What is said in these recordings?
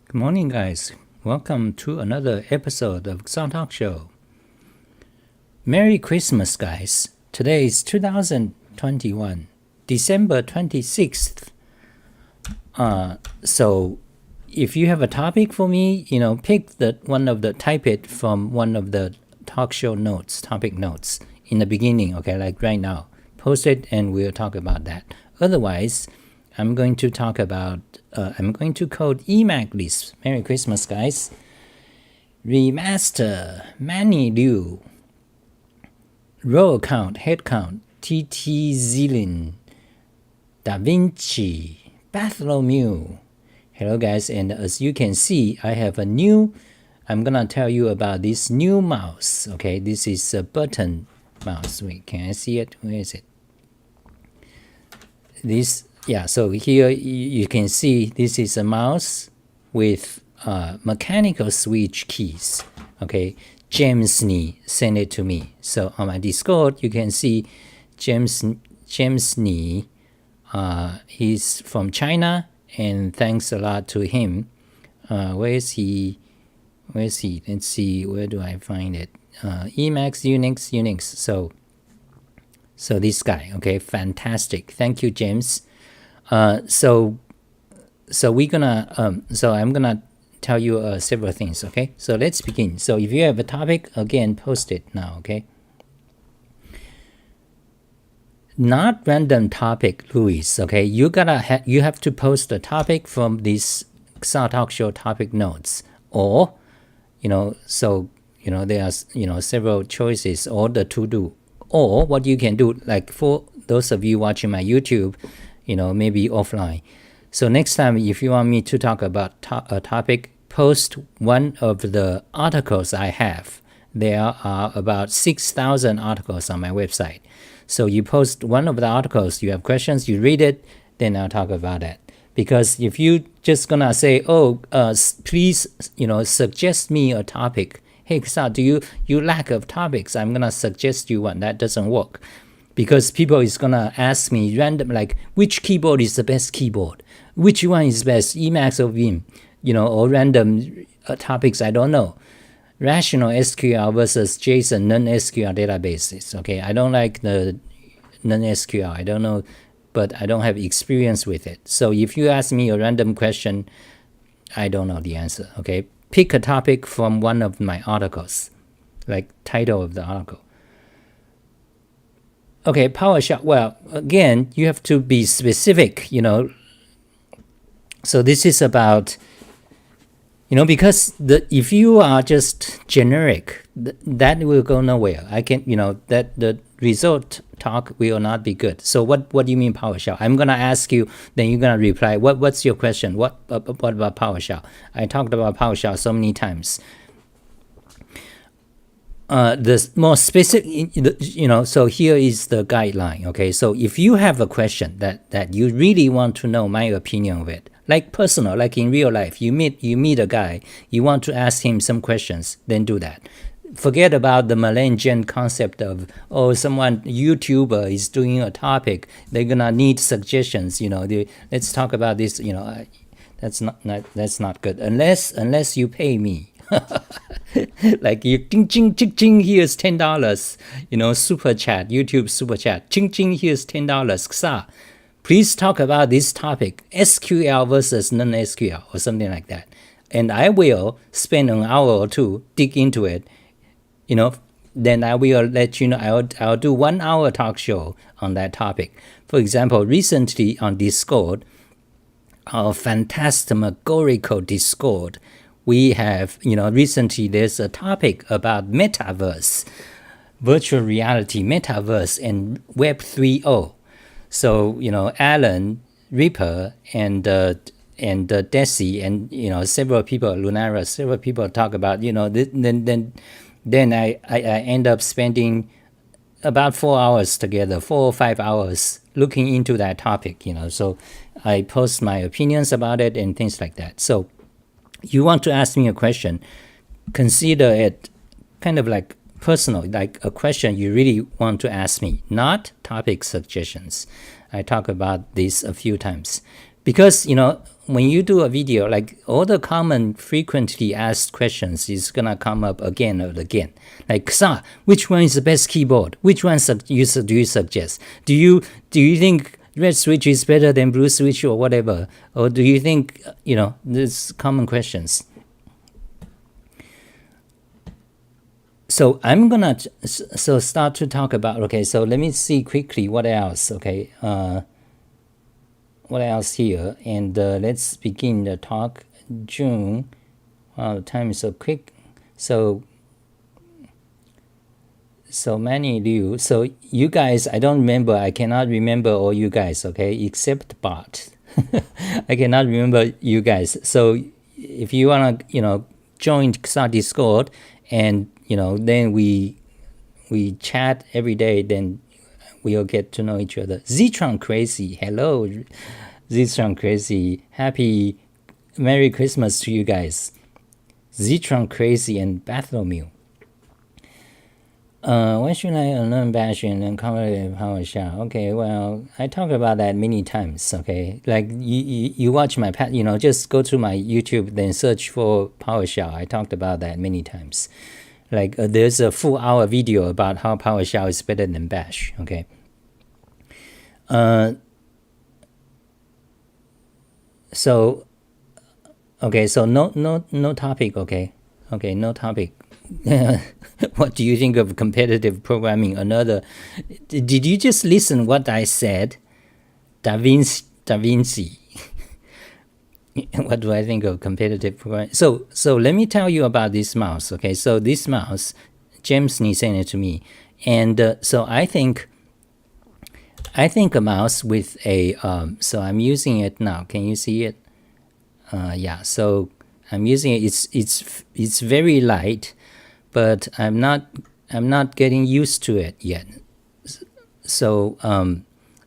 Good morning, guys. Welcome to another episode of Sound Talk Show. Merry Christmas, guys. Today is 2021, December 26th. So if you have a topic for me, pick type it from one of the talk show notes, topic notes in the beginning, okay, like right now. Post it and we'll talk about that. Otherwise, I'm going to code Emac list. Merry Christmas, guys. Remaster, Manny Liu, row count, head count, TT Zilin, Da Vinci, Bartholomew. Hello, guys, and as you can see, I'm gonna tell you about this new mouse, okay? This is a button mouse. Wait, can I see it? Where is it? So here you can see this is a mouse with mechanical switch keys. Okay, James Nee sent it to me. So on my Discord, you can see James Nee. He's from China, and thanks a lot to him. Where is he? Let's see. Where do I find it? Emacs, Unix. So this guy, okay, fantastic. Thank you, James. So I'm gonna tell you several things, okay? So let's begin. So if you have a topic, again, post it now, okay? Not random topic, Luis, okay? You have to post a topic from this Sound Talk Show topic notes, or there are several choices or the to do, or what you can do, like for those of you watching my YouTube, maybe offline. So next time, if you want me to talk about a topic, post one of the articles I have. There are about 6,000 articles on my website. So you post one of the articles, you have questions, you read it, then I'll talk about it. Because if you just gonna say, please, suggest me a topic. Hey, Ksa, you lack of topics? I'm gonna suggest you one. That doesn't work. Because people is gonna ask me random, like, which keyboard is the best keyboard? Which one is best, Emacs or Vim? Or random topics I don't know. Rational SQL versus JSON non-SQL databases. Okay, I don't like the non-SQL. I don't know, but I don't have experience with it. So if you ask me a random question, I don't know the answer. Okay, pick a topic from one of my articles, like title of the article. Okay, PowerShell. Well, again, you have to be specific, So this is about, because if you are just generic, that will go nowhere. That the result talk will not be good. So what do you mean PowerShell? I'm gonna ask you, then you're gonna reply. What's your question? What about PowerShell? I talked about PowerShell so many times. The more specific, so here is the guideline, okay? So if you have a question that you really want to know my opinion of it, like personal, like in real life, you meet a guy, you want to ask him some questions, then do that. Forget about the Malaysian concept of, someone, YouTuber is doing a topic, they're gonna need suggestions, let's talk about this, that's not good, unless you pay me. Like you ching ching ching ching, here's $10, super chat, YouTube super chat, ching ching, here's $10. Ksa, please talk about this topic, SQL versus non-SQL or something like that, and I will spend an hour or two dig into it. Then I will let you know. I'll do 1 hour talk show on that topic. For example, recently on Discord, our phantasmagorical Discord, we have, recently there's a topic about metaverse, virtual reality, metaverse, and Web 3.0. So, Alan, Ripper, and Desi, and, several people, Lunara, several people talk about, then I end up spending about 4 hours together, 4 or 5 hours looking into that topic, So I post my opinions about it and things like that. So you want to ask me a question, consider it kind of like personal, like a question you really want to ask me, not topic suggestions. I talk about this a few times because, when you do a video, like all the common frequently asked questions is gonna come up again and again. Like, Xa, which one is the best keyboard? Which one do you suggest? Do you think red switch is better than blue switch or whatever? Or do you think, there's common questions. So I'm gonna start to talk about, okay, so let me see quickly what else, okay, what else here, and let's begin the talk. June, wow, the time is so quick. So many of you, so you guys, I cannot remember all you guys, okay, except Bart. I cannot remember you guys. So if you wanna, join Xa Discord, and then we chat every day, then we'll get to know each other. Ztron Crazy, hello, Ztron Crazy, happy Merry Christmas to you guys. Ztron Crazy and Bartholomew. Why should I learn Bash and then competitive PowerShell? Okay, well, I talk about that many times, okay? Like, you watch my, just go to my YouTube, then search for PowerShell. I talked about that many times. Like, there's a full hour video about how PowerShell is better than Bash, okay? So no topic, okay? Okay, no topic. What do you think of competitive programming? Did you just listen what I said? Da Vinci. What do I think of competitive programming? So let me tell you about this mouse, okay? So this mouse, James sent it to me, and so I think a mouse with a so I'm using it now. Can you see it? Yeah. So I'm using it. It's very light, but I'm not getting used to it yet. So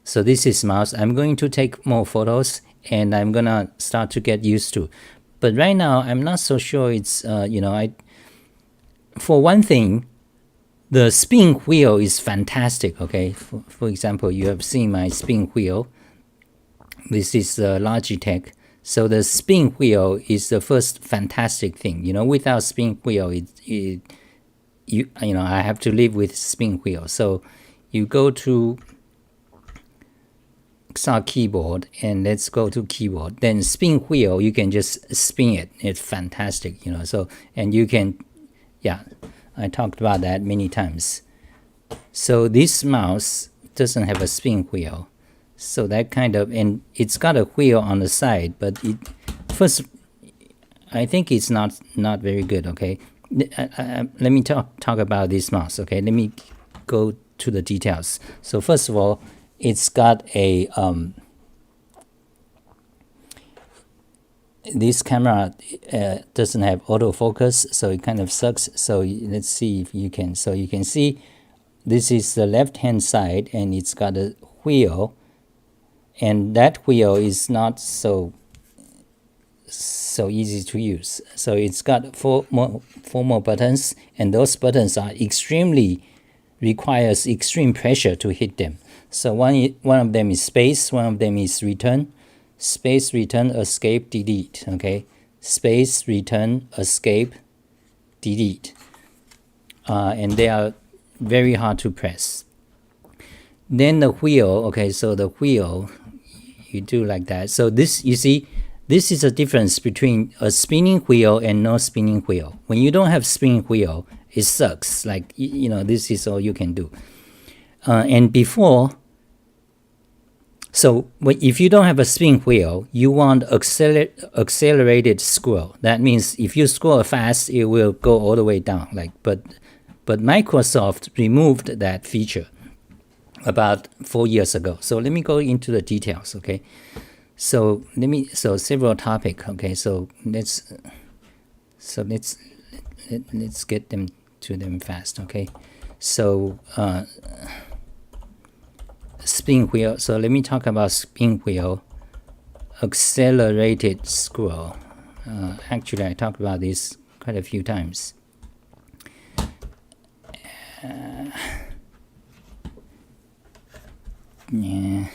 this is mouse. I'm going to take more photos, and I'm gonna start to get used to. But right now, I'm not so sure it's for one thing, the spin wheel is fantastic, okay? For example, you have seen my spin wheel. This is Logitech. So the spin wheel is the first fantastic thing. Without spin wheel, I have to live with spin wheel. So you go to Xa keyboard, and let's go to keyboard. Then spin wheel, you can just spin it. It's fantastic, So, and you can, yeah, I talked about that many times. So this mouse doesn't have a spin wheel. So that kind of, and it's got a wheel on the side, but first, I think it's not very good, okay? Let me talk about this mouse, okay? Let me go to the details. So first of all, it's got a, this camera doesn't have autofocus, so it kind of sucks. So let's see if you can, so you can see this is the left-hand side, and it's got a wheel, and that wheel is not so easy to use. So it's got four more buttons, and those buttons are requires extreme pressure to hit them. So one of them is space, one of them is return. Space, return, escape, delete, okay? Space, return, escape, delete. And they are very hard to press. Then the wheel, okay, so the wheel, you do like that. So this, you see, this is a difference between a spinning wheel and no spinning wheel. When you don't have spinning wheel, it sucks. Like, this is all you can do. And before, so if you don't have a spin wheel, you want accelerated scroll. That means if you scroll fast, it will go all the way down. But Microsoft removed that feature about 4 years ago. So let me go into the details, okay? So several topics, okay? So let's get them to them fast, okay? So spin wheel. So let me talk about spin wheel, accelerated scroll. Actually, I talked about this quite a few times. Yeah.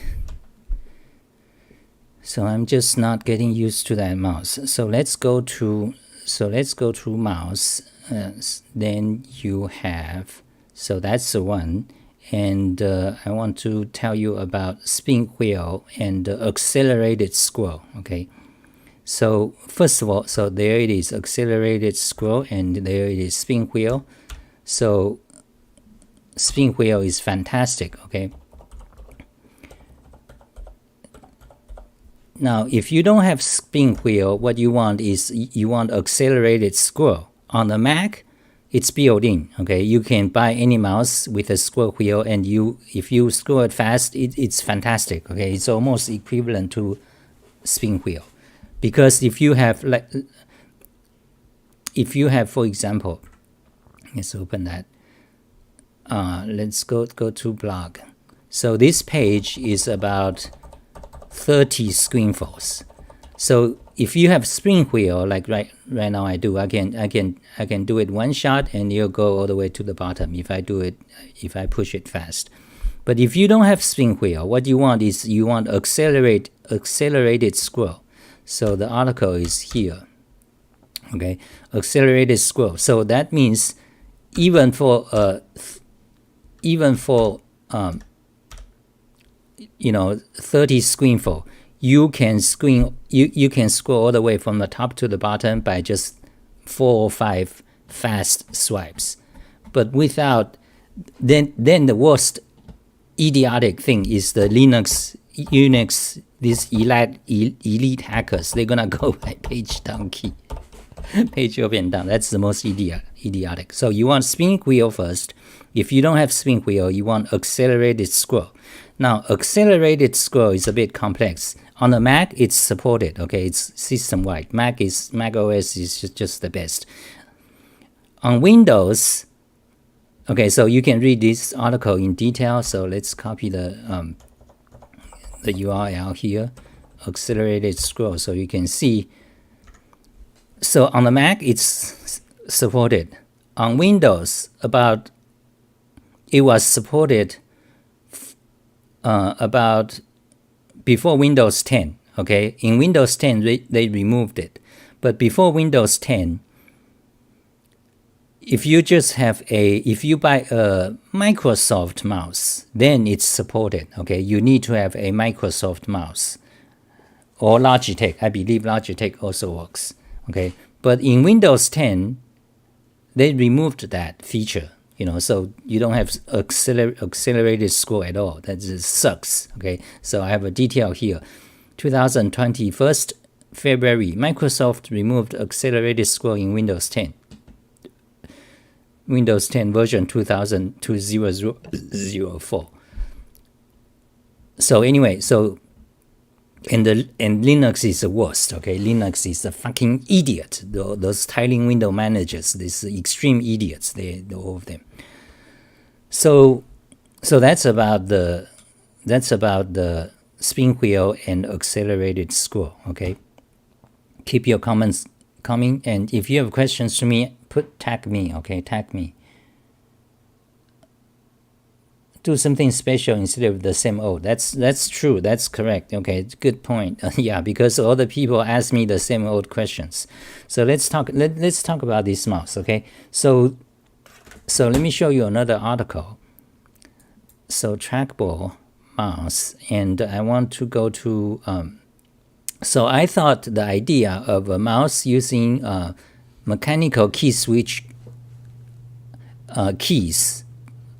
So I'm just not getting used to that mouse. So let's go to mouse. Then you have, so that's the one. And I want to tell you about spin wheel and accelerated scroll. Okay. So first of all, so there it is, accelerated scroll, and there it is, spin wheel. So spin wheel is fantastic. Okay. Now, if you don't have spin wheel, what you want is you want accelerated scroll. On the Mac, it's built in. Okay, you can buy any mouse with a scroll wheel, and if you scroll it fast, it's fantastic. Okay, it's almost equivalent to spin wheel, because if you have, for example, let's open that. Let's go to blog. So this page is about 30 screenfuls. So if you have spin wheel, like right now I do, I can do it one shot and you'll go all the way to the bottom if I push it fast. But if you don't have spin wheel, what you want is you want accelerated scroll. So the article is here. Okay, accelerated scroll. So that means even for 30 screenful, you can scroll all the way from the top to the bottom by just 4 or 5 fast swipes. But without, then the worst idiotic thing is the Unix, these elite hackers, they're gonna go by page down key, page up and down. That's the most idiotic. So you want spin wheel first. If you don't have spin wheel, you want accelerated scroll. Now, accelerated scroll is a bit complex. On the Mac, it's supported. Okay, it's system-wide. Mac OS is just the best. On Windows, okay, so you can read this article in detail. So let's copy the URL here, accelerated scroll, so you can see. So on the Mac, it's supported. On Windows, it was supported about before Windows 10. Okay, in Windows 10 they removed it, but before Windows 10, if you buy a Microsoft mouse, then it's supported. Okay, you need to have a Microsoft mouse or Logitech. I believe Logitech also works. Okay, but in Windows 10, they removed that feature. So you don't have accelerated scroll at all. That just sucks. Okay, so I have a detail here. 2020, 1st February, Microsoft removed accelerated scroll in Windows 10. Windows 10 version 2004. So anyway, and Linux is the worst. Okay, Linux is a fucking idiot. Those tiling window managers, these extreme idiots, all of them. So that's about the spin wheel and accelerated scroll. Okay, keep your comments coming, and if you have questions to me, tag me. Okay, tag me. Do something special instead of the same old. That's true. That's correct. Okay, good point. Yeah, because all the people ask me the same old questions. So let's talk about this mouse. Okay, so let me show you another article. So trackball mouse, and I want to go to. So I thought the idea of a mouse using mechanical key switch keys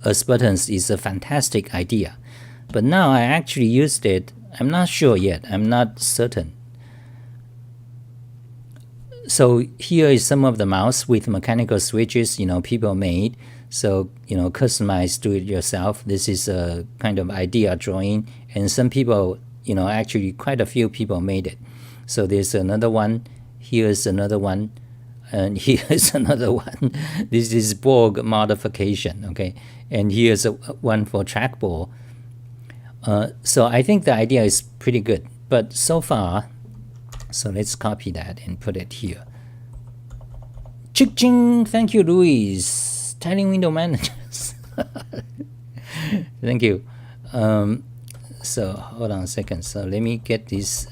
as buttons is a fantastic idea, but now I actually used it. I'm not sure yet. I'm not certain. So here is some of the mouse with mechanical switches. People made. So customized, do it yourself. This is a kind of idea drawing, and some people, actually quite a few people made it. So there's another one. Here's another one. And here's another one. This is Borg modification, okay? And here's one for trackball. So I think the idea is pretty good. But so far, so let's copy that and put it here. Ching! Thank you, Luis. Tiling window managers. Thank you. So hold on a second. So let me get this.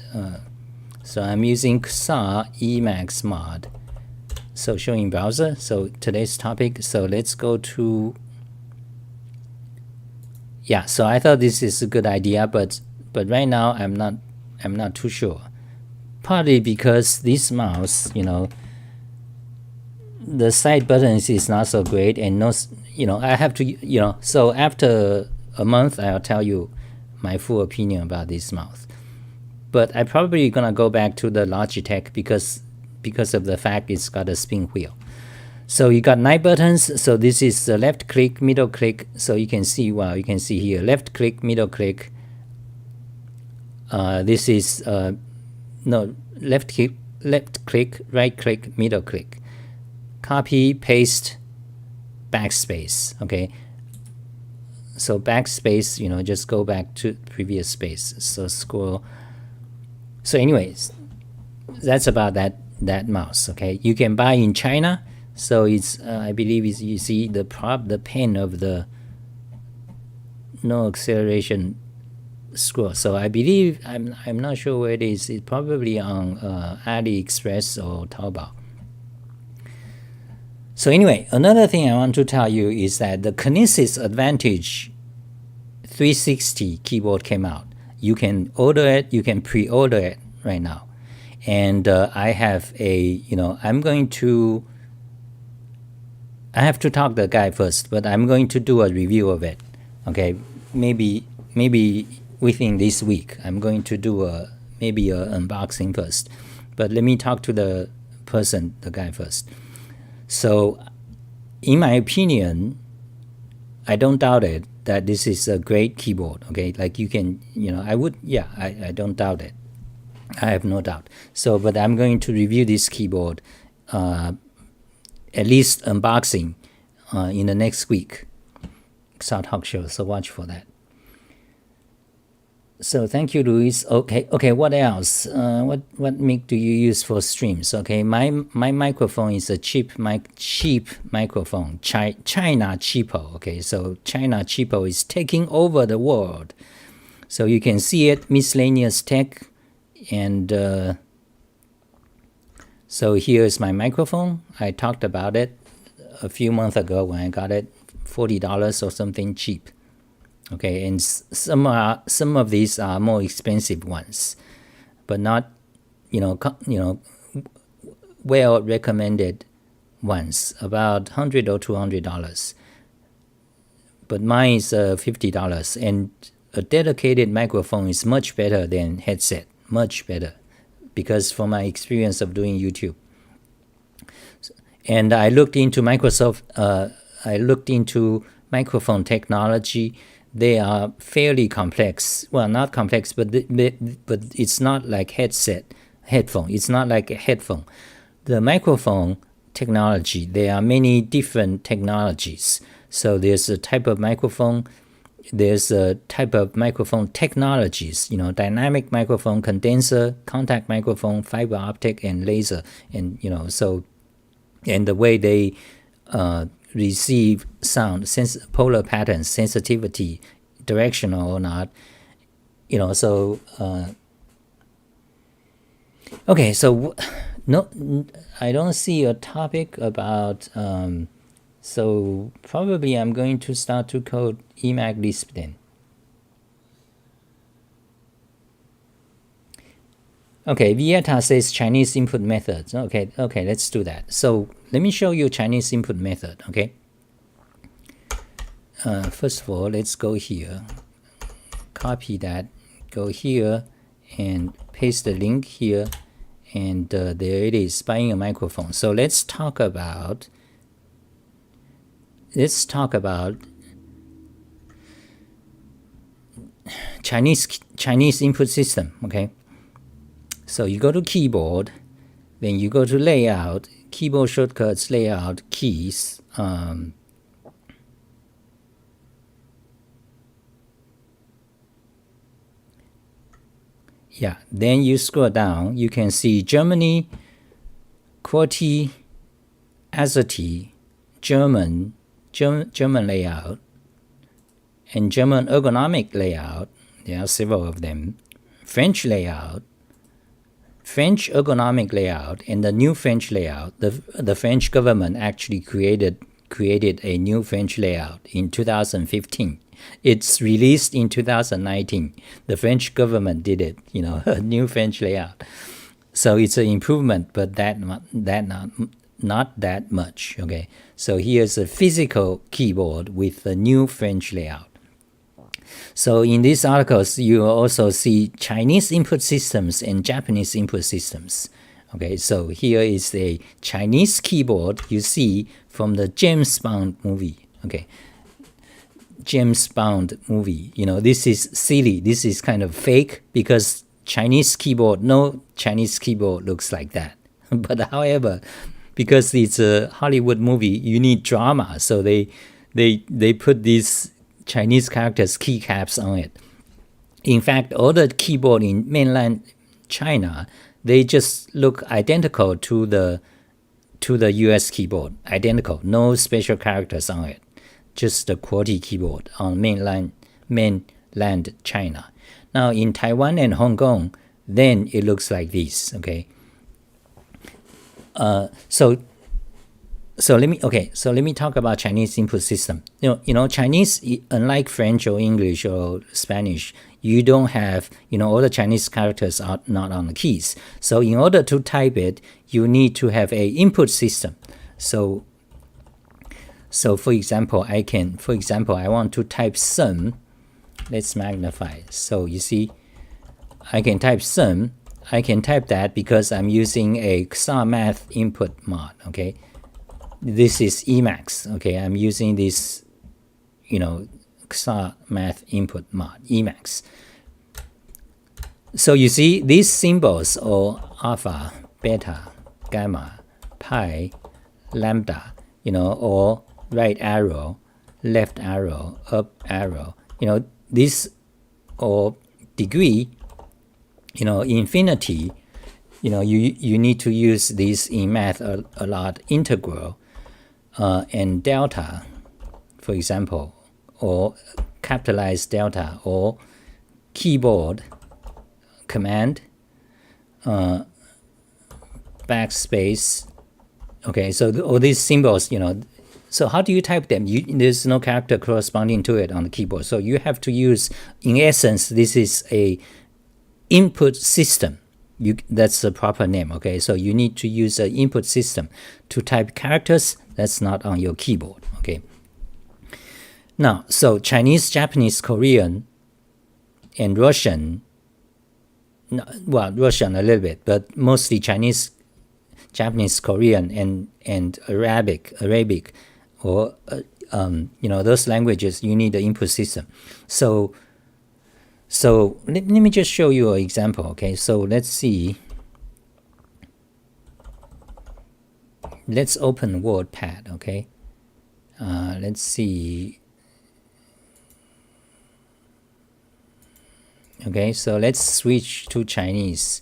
So I'm using XR Emacs mod. So showing browser. So today's topic. So let's go to. Yeah. So I thought this is a good idea, but right now I'm not too sure. Partly because this mouse, the side buttons is not so great, and no, I have to, so after a month I'll tell you my full opinion about this mouse. But I'm probably gonna go back to the Logitech because of the fact it's got a spin wheel. So you got 9 buttons. So this is the left click, middle click. So you can see, you can see here, left click, middle click. This is no, left click, right click, middle click. Copy, paste, backspace. Okay. So backspace, just go back to previous space. So scroll. So anyways, that's about that mouse. Okay. You can buy in China. So it's I believe you see the pen of the no acceleration scroll. So I believe I'm not sure where it is. It's probably on AliExpress or Taobao. So anyway, another thing I want to tell you is that the Kinesis Advantage 360 keyboard came out. You can order it. You can pre-order it right now. And I have I have to talk to the guy first, but I'm going to do a review of it. Okay, maybe within this week, I'm going to do maybe a unboxing first. But let me talk to the guy first. So, in my opinion, I don't doubt it that this is a great keyboard. Okay, like you can, I don't doubt it. I have no doubt. So, but I'm going to review this keyboard, at least unboxing, in the next week. XR Talk Show. So watch for that. So thank you, Luis. Okay. What else? What mic do you use for streams? Okay, my microphone is a cheap microphone. China cheapo. Okay, so China cheapo is taking over the world. So you can see it, miscellaneous tech, and so here's my microphone. I talked about it a few months ago when I got it, $40 or something cheap. Okay, and some of these are more expensive ones, but not, well recommended ones, about $100 or $200. But mine is $50, and a dedicated microphone is much better than headset, much better, because from my experience of doing YouTube. And I looked into microphone technology. They are fairly complex. Well, not complex, but it's not like headphone. It's not like a headphone. The microphone technology, there are many different technologies. So there's a type of microphone. There's a type of microphone technologies, dynamic microphone, condenser, contact microphone, fiber optic, and laser. And, and the way they receive sound, polar patterns, sensitivity, directional or not, okay, so no, I don't see a topic about, so probably I'm going to start to code Emacs Lisp then. Okay, Vieta says Chinese input methods. Okay, let's do that. So let me show you Chinese input method, okay? First of all, let's go here, copy that, go here, and paste the link here, and there it is, buying a microphone. So let's talk about Chinese input system, okay? So you go to keyboard, then you go to layout, keyboard shortcuts, layout, keys. Yeah, then you scroll down, you can see Germany, QWERTY, AZERTY, German layout, and German ergonomic layout. There are several of them. French layout, French ergonomic layout, and the new French layout. The French government actually created a new French layout in 2015. It's released in 2019. The French government did it, a new French layout. So it's an improvement, but not that much. Okay, so here's a physical keyboard with the new French layout. So in these articles, you also see Chinese input systems and Japanese input systems. Okay, so here is a Chinese keyboard you see from the James Bond movie. Okay, James Bond movie. This is silly. This is kind of fake because no Chinese keyboard looks like that. But however, because it's a Hollywood movie, you need drama, so they put these Chinese characters keycaps on it. In fact, all the keyboard in mainland China, they just look identical to the US keyboard, identical, no special characters on it, just the QWERTY keyboard on mainland China. Now in Taiwan and Hong Kong, then it looks like this. Okay. So let me talk about Chinese input system. Chinese, unlike French or English or Spanish, you don't have, all the Chinese characters are not on the keys. So in order to type it, you need to have a input system. So for example, I want to type sum. Let's magnify. So you see, I can type sum. I can type that because I'm using a XOR math input mod. Okay. This is Emacs. Okay, I'm using this, XOR math input mod, Emacs. So you see these symbols, or alpha, beta, gamma, pi, lambda, or right arrow, left arrow, up arrow, this, or degree, infinity, you need to use this in math a lot, integral, and delta, for example, or capitalized delta, or keyboard, command, backspace. Okay, so all these symbols, so how do you type them? There's no character corresponding to it on the keyboard. So you have to use, in essence, this is a input system. That's the proper name. Okay, so you need to use an input system to type characters that's not on your keyboard. Okay. Now, so Chinese, Japanese, Korean, and Russian. Russian a little bit, but mostly Chinese, Japanese, Korean, and Arabic, or those languages, you need the input system. So let me just show you an example. Okay, so let's see. Let's open WordPad. Okay, let's see. Okay, so let's switch to Chinese.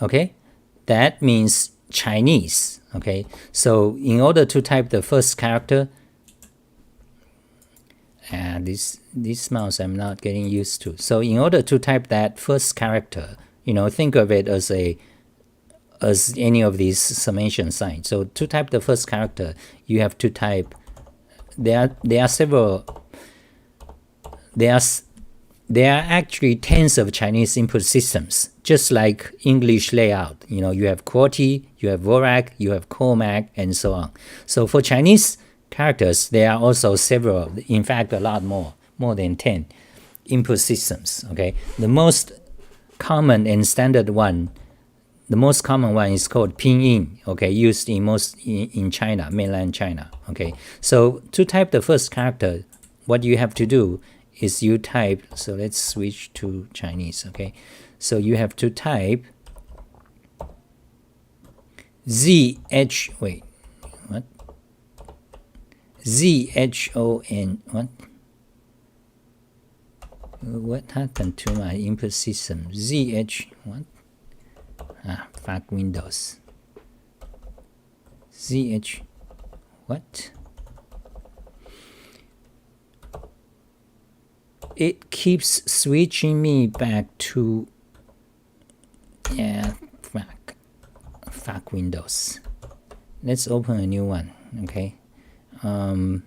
Okay, that means Chinese. Okay, so in order to type the first character, this mouse I'm not getting used to. So in order to type that first character, think of it as any of these summation signs. So to type the first character, you have to type. There are actually tens of Chinese input systems, just like English layout. You have QWERTY, you have Vorak, you have Comac, and so on. So for Chinese characters, there are also several, in fact, a lot more than 10 input systems. Okay, the most common and standard one, the most common one is called pinyin. Okay, used in China, mainland China. Okay, so to type the first character, what you have to do is you type. So let's switch to Chinese. Okay, so you have to type ZH. Wait, what? ZHON. What happened to my input system? ZH. What? Fuck Windows. ZH. What? it keeps switching me back to fuck Windows. Let's open a new one. Okay. And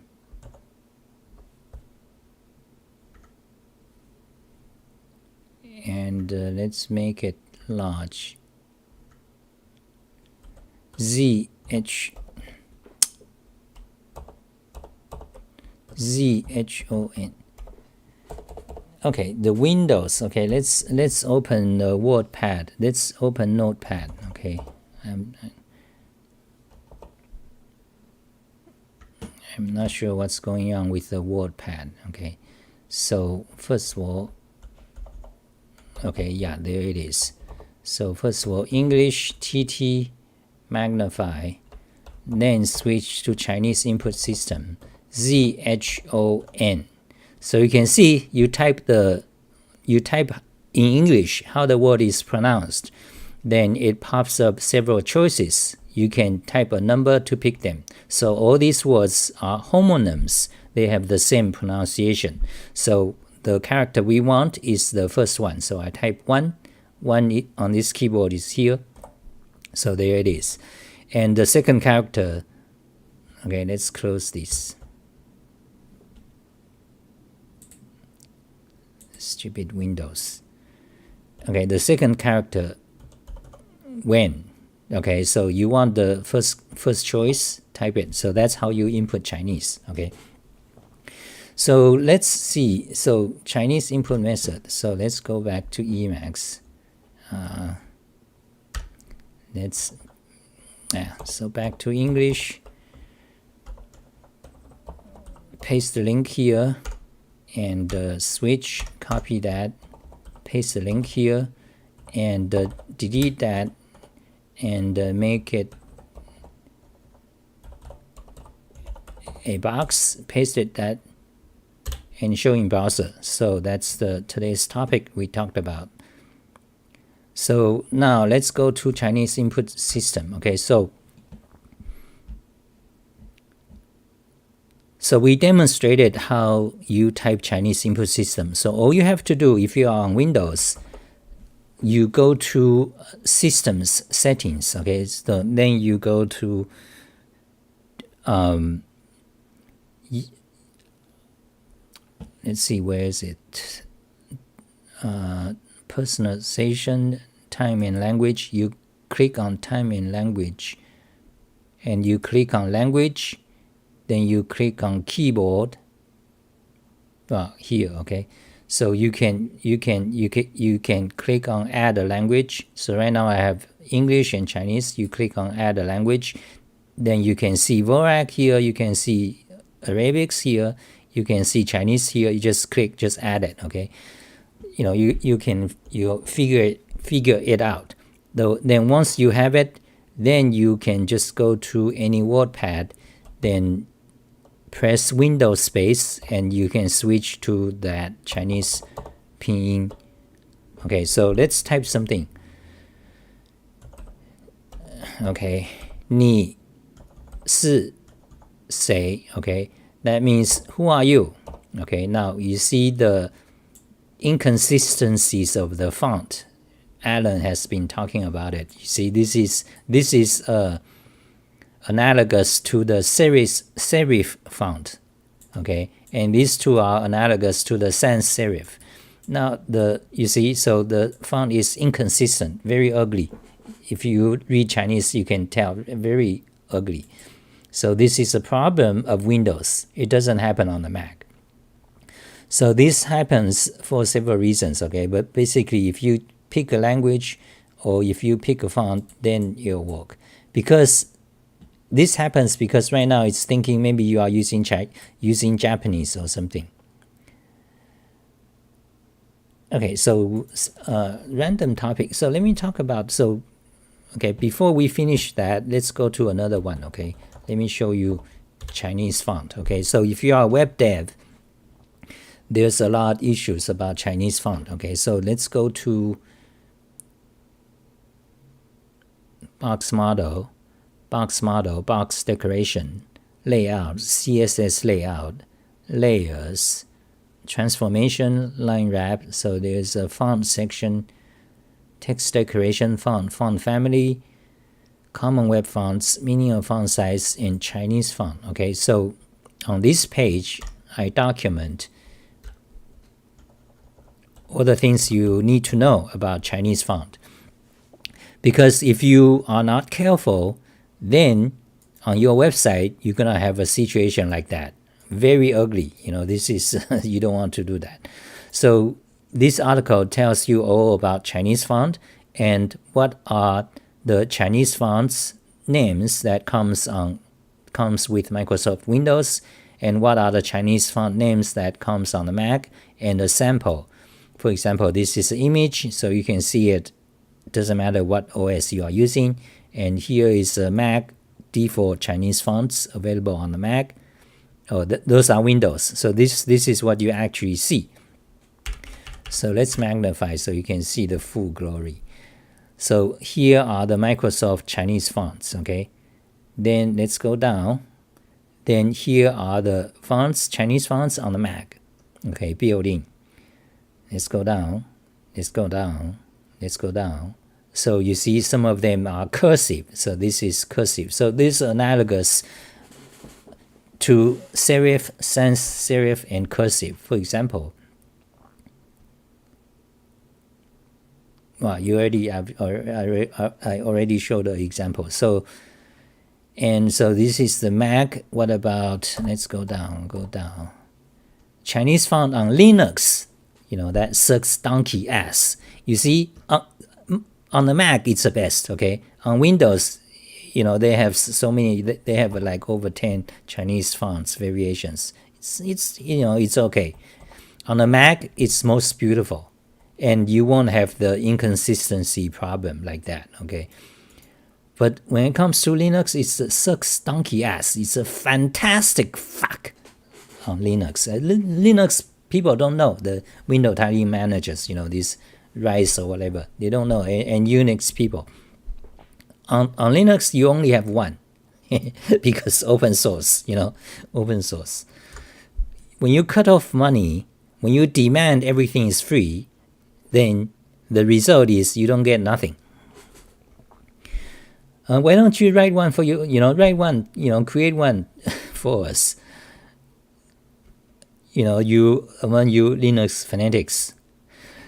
let's make it large. ZHON. Okay, the Windows. Okay, let's open the WordPad. Let's open Notepad. Okay, I'm not sure what's going on with the WordPad. Okay, so first of all, okay, yeah, there it is. So first of all, English TT magnify, then switch to Chinese input system ZHON. So you can see you type in English how the word is pronounced, then it pops up several choices. You can type a number to pick them. So all these words are homonyms. They have the same pronunciation. So the character we want is the first one. So I type 1 on this keyboard is here. So there it is. And the second character, okay, let's close this. Stupid Windows. Okay, the second character, when. Okay, so you want the first choice, type it. So that's how you input Chinese. Okay. So let's see. So Chinese input method. So let's go back to Emacs. So back to English. Paste the link here and switch, copy that, paste the link here and delete that and make it a box, paste it that and show in browser. So that's today's topic we talked about. So now let's go to Chinese input system. Okay, so we demonstrated how you type Chinese input system. So all you have to do if you are on Windows, you go to systems settings. Okay, so then you go to let's see, where is it? Personalization, time and language. You click on time and language and you click on language, then you click on keyboard here. Okay, so you can click on add a language. So right now I have English and Chinese. You click on add a language, then you can see Vorak here, you can see Arabics here, you can see Chinese here. You just click, just add it. Okay, you know, you figure it out. Though then once you have it, then you can just go to any WordPad, then press Windows space and you can switch to that Chinese pinyin. Okay, so let's type something. Okay, 你是谁? Okay, that means who are you? Okay, now you see the inconsistencies of the font. Alan has been talking about it. You see, this is analogous to the serif font. Okay, and these two are analogous to the sans serif. Now you see, so the font is inconsistent, very ugly. If you read Chinese, you can tell, very ugly. So this is a problem of Windows. It doesn't happen on the Mac. So this happens for several reasons. Okay, but basically if you pick a language or if you pick a font, then it'll work. Because this happens because right now it's thinking maybe you are using Japanese or something. Okay, so random topic. So let me talk about, okay, before we finish that, let's go to another one. Okay, let me show you Chinese font. Okay, so if you are a web dev, there's a lot of issues about Chinese font. Okay, so let's go to box model, box decoration, layout, CSS layout, layers, transformation, line wrap. So there's a font section, text decoration, font family, common web fonts, meaning of font size, and Chinese font. Okay, so on this page, I document all the things you need to know about Chinese font. Because if you are not careful, then on your website, you're going to have a situation like that. Very ugly. This is, you don't want to do that. So this article tells you all about Chinese font and what are the Chinese fonts names that comes with Microsoft Windows, and what are the Chinese font names that comes on the Mac, and a sample. For example, this is an image, so you can see it. Doesn't matter what OS you are using. And here is a Mac default Chinese fonts available on the Mac. Those are Windows. So this is what you actually see. So let's magnify so you can see the full glory. So here are the Microsoft Chinese fonts, okay? Then let's go down. Then here are the fonts, Chinese fonts on the Mac. Okay, built-in. Let's go down. Let's go down. Let's go down. So you see some of them are cursive. So this is cursive. So this is analogous to serif, sans serif, and cursive. For example, well, I already showed the example. So this is the Mac. What about, let's go down. Chinese font on Linux. That sucks donkey ass. You see, on the Mac, it's the best, okay? On Windows, they have so many, they have like over 10 Chinese fonts variations. It's okay. On the Mac, it's most beautiful. And you won't have the inconsistency problem like that, okay? But when it comes to Linux, it's a sucks donkey ass. It's a fantastic fuck on Linux. Linux people don't know, the window tiling managers, these Rise or whatever, they don't know, and Unix people. On Linux, you only have one because open source, open source. When you cut off money, when you demand everything is free, then the result is you don't get nothing. Why don't you write one for you, write one, create one for us. Among you Linux fanatics.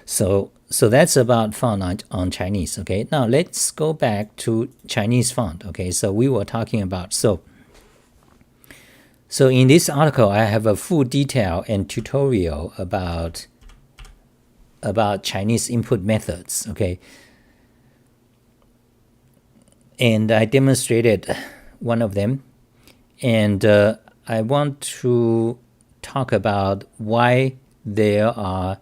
So that's about font on Chinese, okay? Now let's go back to Chinese font, okay? So we were talking about, so in this article, I have a full detail and tutorial about Chinese input methods, okay? And I demonstrated one of them, and I want to talk about why there are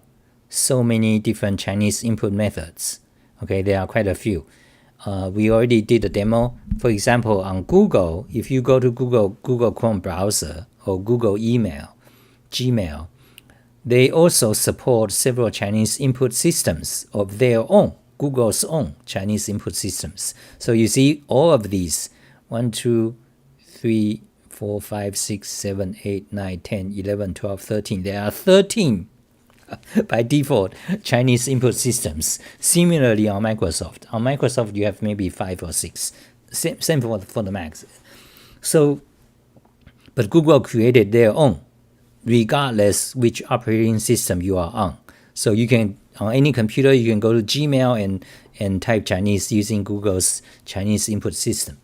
so many different Chinese input methods. Okay, there are quite a few. We already did a demo. For example, on Google, if you go to Google Chrome browser or Google email, Gmail, they also support several Chinese input systems of their own, Google's own Chinese input systems. So you see all of these, 1, 2, 3, 4, 5, 6, 7, 8, 9, 10, 11, 12, 13. There are 13 by default Chinese input systems. Similarly on Microsoft. On Microsoft, you have maybe 5 or 6. Same for the Macs. So, but Google created their own, regardless which operating system you are on. So you can, on any computer, you can go to Gmail and type Chinese using Google's Chinese input system.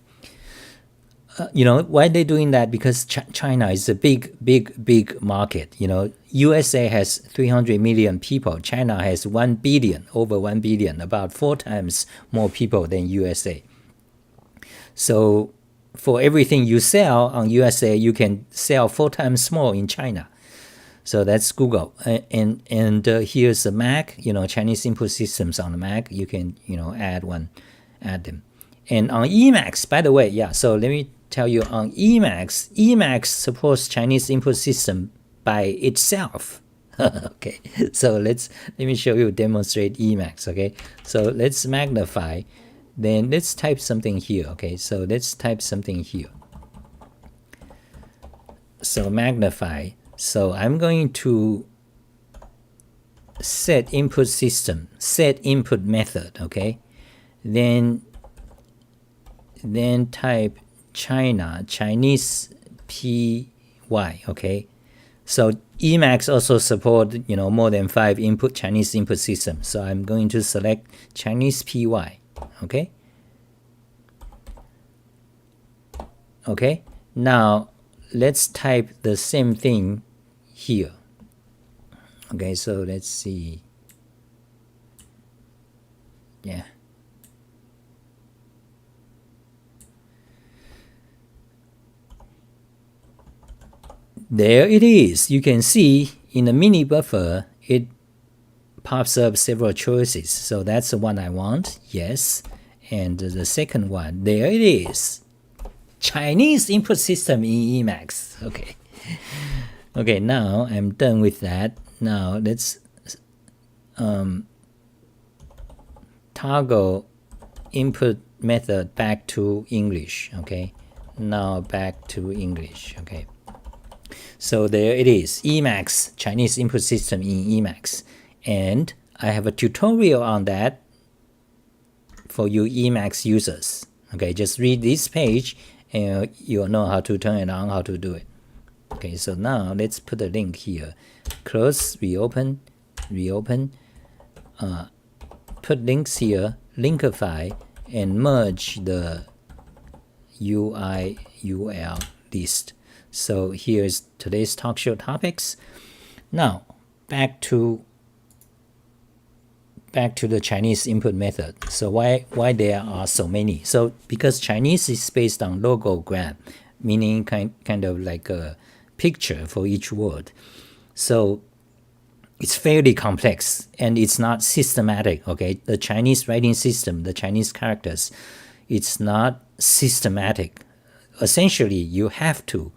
Why are they doing that? Because China is a big market. USA has 300 million people. China has 1 billion, over 1 billion, about 4 times more people than USA. So for everything you sell on USA, you can sell 4 times more in China. So that's Google. And here's the Mac, Chinese input systems on the Mac. You can, add them. And on Emacs, by the way, so let me tell you, on Emacs supports Chinese input system by itself. Okay, so let me show you, demonstrate Emacs. Okay, so let's magnify, then let's type something here. Okay, so let's type something here. So magnify. So I'm going to set input system, set input method, okay? Then type China, Chinese PY, okay? So Emacs also support, more than 5 Chinese input systems. So I'm going to select Chinese PY, okay? Okay, now let's type the same thing here. Okay, so let's see. Yeah. There it is. You can see in the mini buffer, it pops up several choices. So that's the one I want. Yes. And the second one, there it is. Chinese input system in Emacs. Okay. Okay, now I'm done with that. Now let's toggle input method back to English. Okay. Now back to English. Okay. So there it is, Emacs, Chinese input system in Emacs. And I have a tutorial on that for you Emacs users. Okay, just read this page and you'll know how to turn it on, how to do it. Okay, so now let's put a link here. Close, reopen, put links here, linkify, and merge the UI UL list. So here's today's talk show topics. Now back to the Chinese input method. So why there are so many? So because Chinese is based on logogram, meaning kind of like a picture for each word. So it's fairly complex and it's not systematic. Okay, the Chinese writing system, the Chinese characters, it's not systematic. Essentially, you have to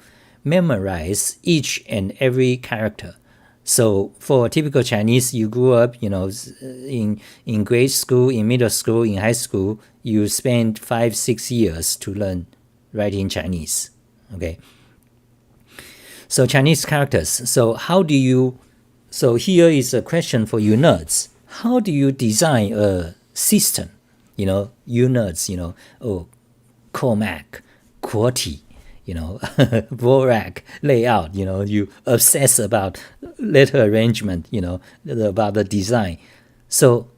memorize each and every character. So for typical Chinese, you grew up, in grade school, in middle school, in high school, you spend 5-6 years to learn writing Chinese. Okay. So Chinese characters. So here is a question for you nerds. How do you design a system? You nerds, Mech, QWERTY, Vorak, layout, you obsess about letter arrangement, about the design. So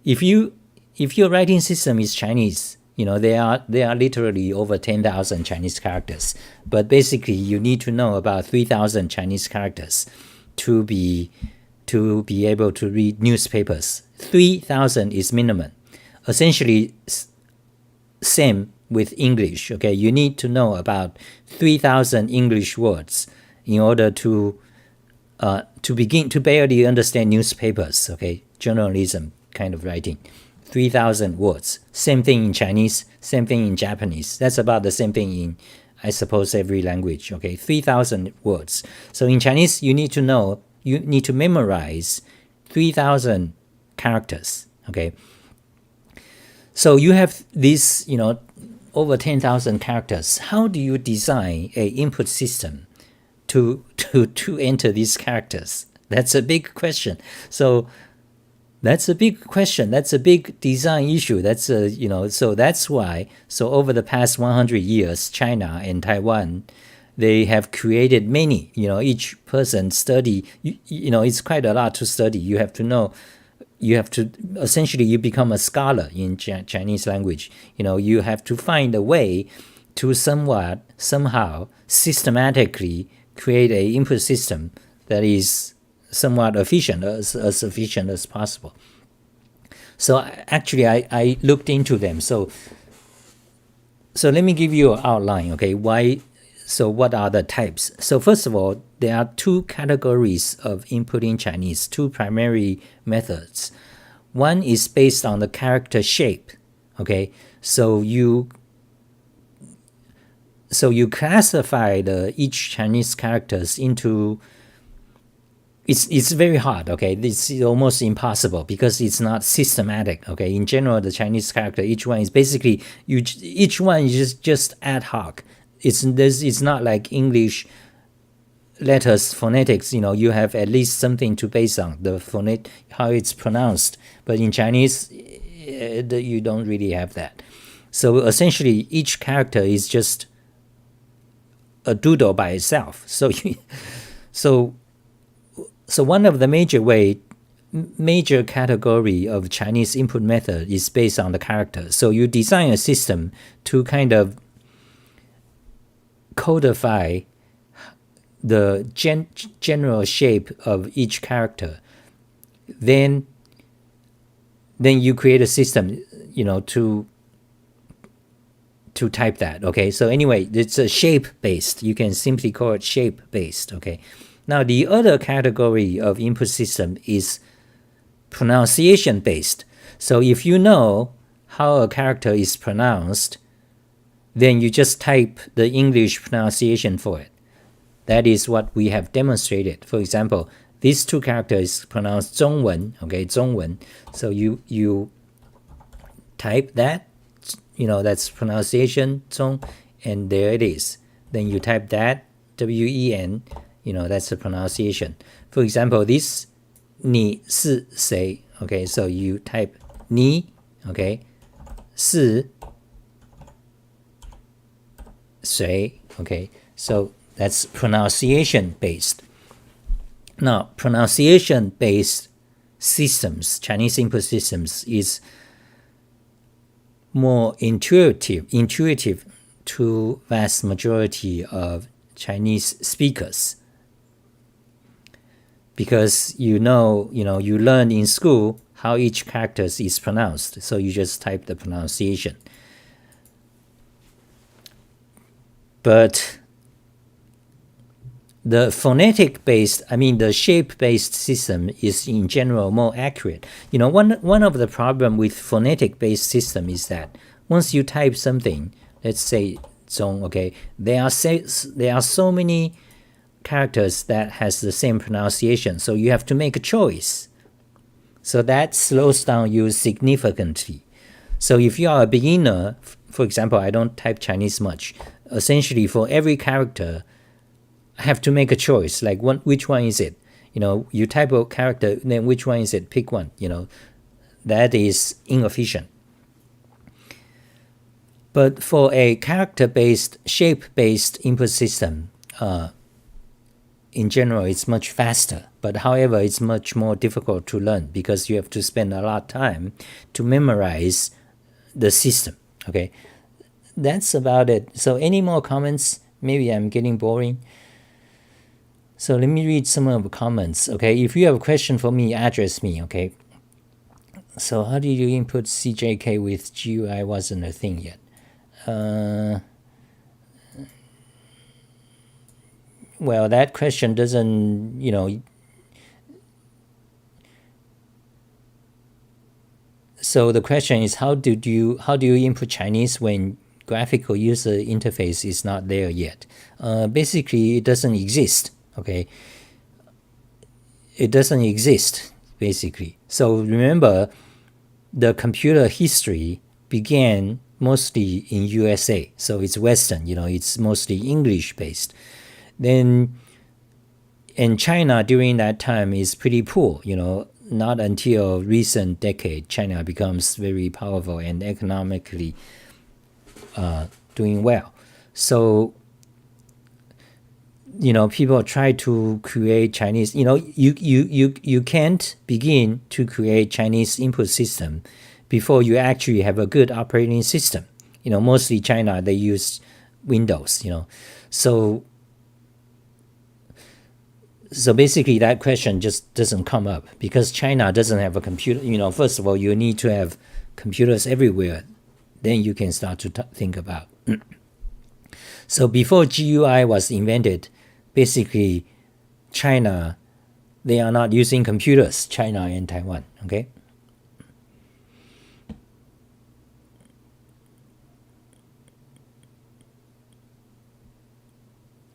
if your writing system is Chinese, there are literally over 10,000 Chinese characters. But basically, you need to know about 3,000 Chinese characters to be able to read newspapers. 3,000 is minimum. Essentially, same with English. Okay, you need to know about 3,000 English words in order to begin to barely understand newspapers. Okay, journalism kind of writing. 3,000 words. Same thing in Chinese, same thing in Japanese. That's about the same thing in, I suppose, every language. Okay, 3,000 words. So in Chinese, you need to memorize 3,000 characters. Okay. So you have these, over 10,000 characters. How do you design a input system to enter these characters? That's a big question. So that's a big question. That's a big design issue. So that's why. So over the past 100 years, China and Taiwan, they have created many. Each person study. It's quite a lot to study. You have to know. You have to essentially you become a scholar in Chinese language. You have to find a way to somehow systematically create a input system that is somewhat efficient, as efficient as possible. So actually, I looked into them. So let me give you an outline. Okay, why? So what are the types? So first of all, there are 2 categories of inputting Chinese, 2 primary methods. One is based on the character shape. Okay, so you classify each Chinese characters into. It's very hard. Okay, it's almost impossible because it's not systematic. Okay, in general, the Chinese character, each one is basically each one is just ad hoc. It's not like English letters phonetics, you have at least something to base on the phonetics, how it's pronounced. But in Chinese, you don't really have that. So essentially, each character is just a doodle by itself. So one of the major category of Chinese input method is based on the character. So you design a system to kind of codify the general shape of each character. Then you create a system, to type that. Okay, so anyway, it's a shape based. You can simply call it shape based. Okay, now the other category of input system is pronunciation based. So if you know how a character is pronounced, then you just type the English pronunciation for it. That is what we have demonstrated. For example, these two characters pronounced 中文, okay, 中文. So you type that, that's pronunciation, 中, and there it is. Then you type that, wen, that's the pronunciation. For example, this 你是谁, okay, so you type 你, okay, 是谁, okay, so that's pronunciation based. Now, pronunciation based systems, Chinese input systems, is more intuitive to vast majority of Chinese speakers, because you learn in school how each character is pronounced, so you just type the pronunciation. But the the shape-based system is in general more accurate. One of the problem with phonetic-based system is that once you type something, let's say 中, okay, there are so many characters that has the same pronunciation, so you have to make a choice. So that slows down you significantly. So if you are a beginner, for example, I don't type Chinese much. Essentially, for every character, I have to make a choice, like which one is it? You type a character, then which one is it? Pick one. That is inefficient. But for a character-based, shape-based input system, in general, it's much faster. But however, it's much more difficult to learn because you have to spend a lot of time to memorize the system. Okay, that's about it. So any more comments? Maybe I'm getting boring. So let me read some of the comments. Okay, if you have a question for me, address me. Okay. So how do you input CJK with GUI wasn't a thing yet? Well, that question doesn't, So the question is, how do you input Chinese when graphical user interface is not there yet? Basically, it doesn't exist. Okay, it doesn't exist basically. So remember, the computer history began mostly in USA, so it's Western. It's mostly English based. Then in China during that time is pretty poor. Not until recent decade China becomes very powerful and economically doing well. So people try to create Chinese. You can't begin to create Chinese input system before you actually have a good operating system. Mostly China, they use Windows. So basically that question just doesn't come up because China doesn't have a computer. First of all, you need to have computers everywhere. Then you can start to think about. So before GUI was invented, basically China, they are not using computers, China and Taiwan. Okay.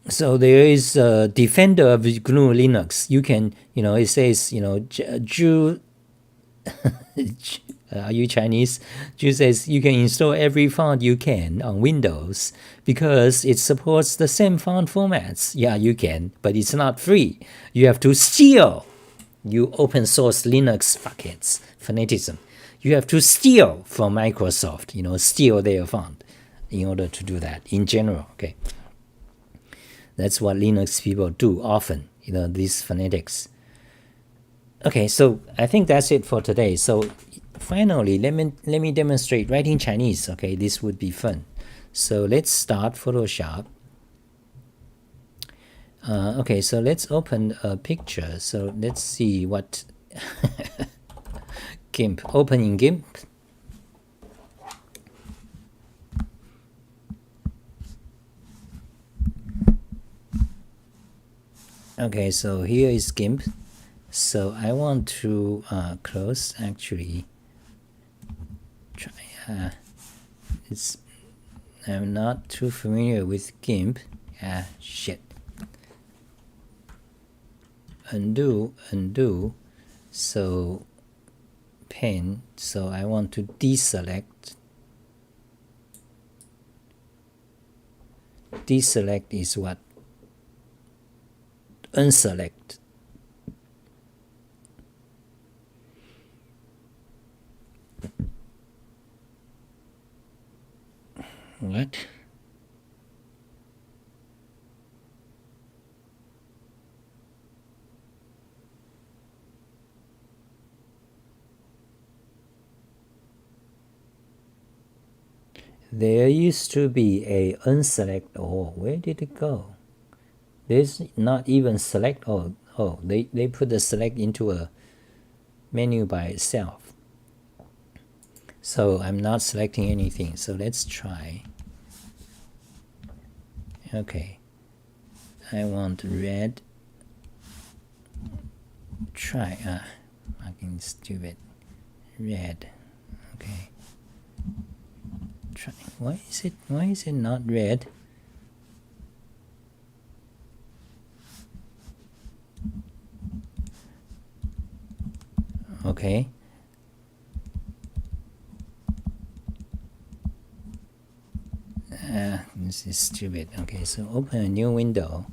So there is a defender of GNU Linux. You can, it says, Are you Chinese? Ju says you can install every font you can on Windows because it supports the same font formats. Yeah, you can, but it's not free. You have to steal. You open source Linux fuckheads, fanatism. You have to steal from Microsoft, steal their font in order to do that in general, okay? That's what Linux people do often, these fanatics. Okay, so I think that's it for today. So finally, let me demonstrate writing Chinese. Okay, this would be fun. So let's start Photoshop. Okay, so let's open a picture. So let's see what GIMP. Opening GIMP. Okay, so here is GIMP. So I want to close actually. Try. I'm not too familiar with GIMP. Shit. Undo. So pen. So I want to deselect. Deselect is what? Unselect. What? There used to be a unselect all. Where did it go? There's not even select all. Oh, they put the select into a menu by itself. So I'm not selecting anything. So let's try. Okay. I want red. Try. Fucking stupid. Red. Okay. Try. Why is it not red? Okay. This is stupid. Okay, so open a new window.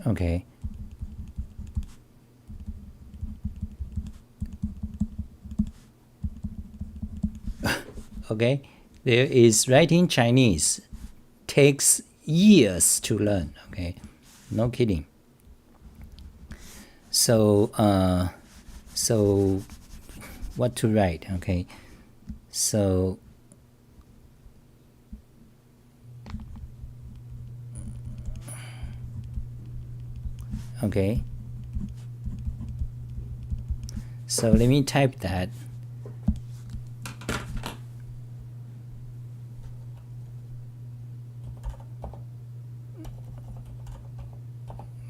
Okay. Okay, there is writing Chinese. Takes years to learn. Okay, no kidding. So what to write? Okay, so okay, so let me type that.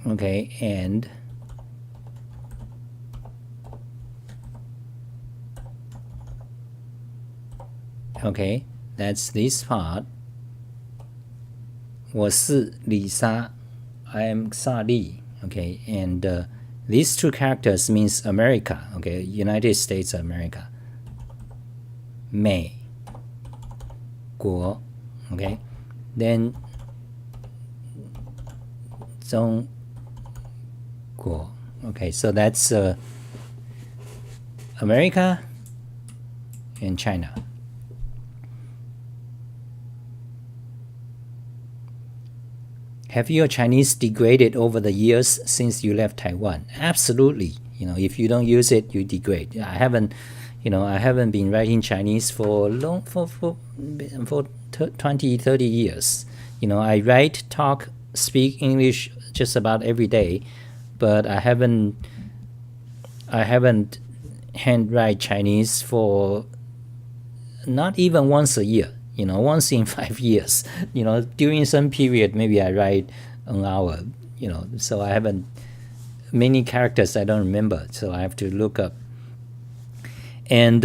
Okay, and okay, that's this part. 我是李莎. I am Sa Li. Okay, and these two characters means America. Okay, United States of America. 美国. Okay, then 中国. Okay, so that's America and China. Have your Chinese degraded over the years since you left Taiwan? Absolutely. If you don't use it, you degrade. I haven't been writing Chinese for 20, 30 years. I write, talk, speak English just about every day, but I haven't handwrite Chinese for not even once a year. Once in 5 years. During some period, maybe I write an hour. So I haven't many characters I don't remember, so I have to look up. And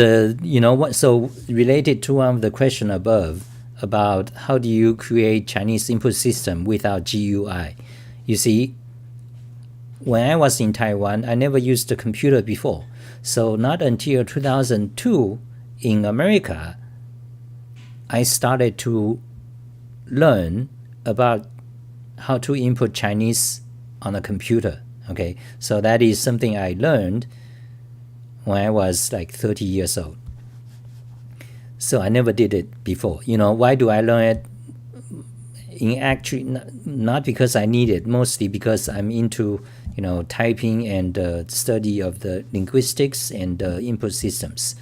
what? So related to one of the question above about how do you create Chinese input system without GUI? You see, when I was in Taiwan, I never used a computer before. So not until 2002 in America, I started to learn about how to input Chinese on a computer. Okay, so that is something I learned when I was like 30 years old. So I never did it before. Why do I learn it? Actually, not because I need it, mostly because I'm into typing and study of the linguistics and input systems.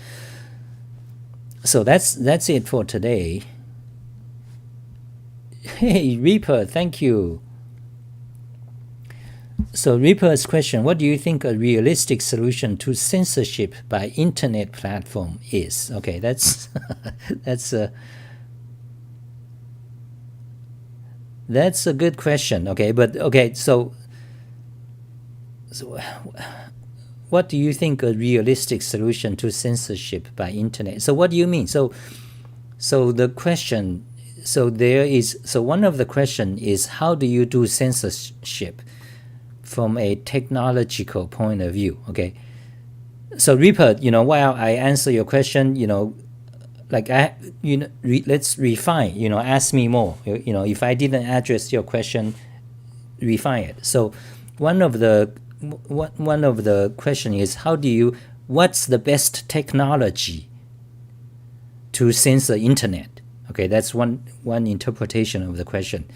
So that's it for today. Hey Reaper, thank you. So Reaper's question: what do you think a realistic solution to censorship by internet platform is? Okay, that's that's a good question. Okay, but okay, so what do you think a realistic solution to censorship by internet? So what do you mean? So the question, so one of the question is, how do you do censorship from a technological point of view? Okay, so Reaper, while I answer your question, let's refine. Ask me more. If I didn't address your question, refine it. So one of the question is, what's the best technology to censor internet? Okay, that's one interpretation of the question.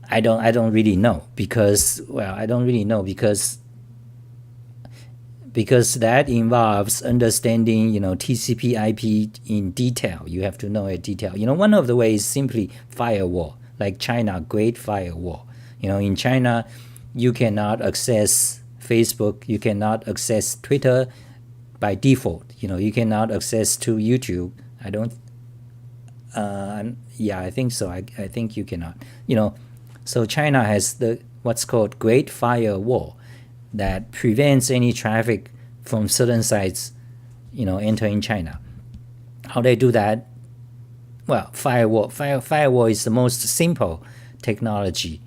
I don't really know because that involves understanding TCP/IP in detail. You have to know it detail. One of the ways is simply firewall, like China Great Firewall. In China, you cannot access Facebook, you cannot access Twitter by default. You cannot access to YouTube. I don't. I think so. I think you cannot. So China has what's called Great Firewall that prevents any traffic from certain sites, entering China. How they do that? Well, firewall is the most simple technology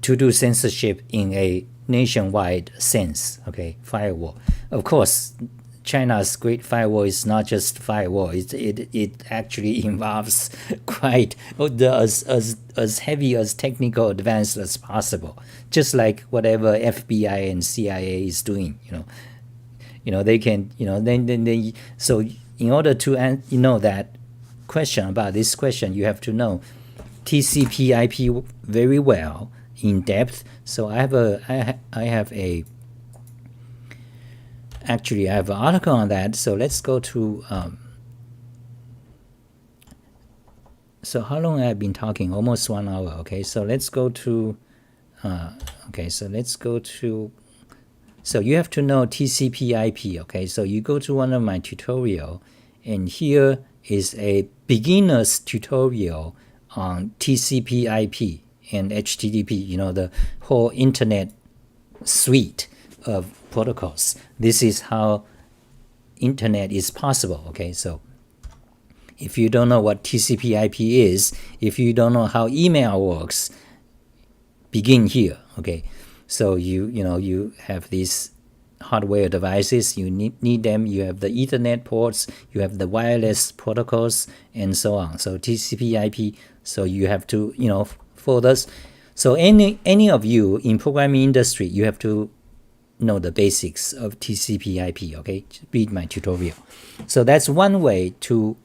to do censorship in a nationwide sense. Okay, firewall. Of course, China's Great Firewall is not just firewall. It actually involves quite as heavy as technical advanced as possible. Just like whatever FBI and CIA is doing. They can. Then so in order to that question about this question, you have to know TCP/IP very well in depth. So I have an article on that. So let's go to so how long I've been talking? Almost 1 hour. Okay, so let's go to so you have to know TCP/IP. Okay, so you go to one of my tutorial, and here is a beginner's tutorial on TCP/IP and HTTP, the whole internet suite of protocols. This is how internet is possible. Okay, so if you don't know what TCP/IP is, if you don't know how email works, begin here. Okay, so you have these hardware devices, you need them, you have the Ethernet ports, you have the wireless protocols, and so on. So TCP/IP, so you have to for this. So any of you in programming industry, you have to know the basics of TCP/IP. Okay, read my tutorial. So that's one way to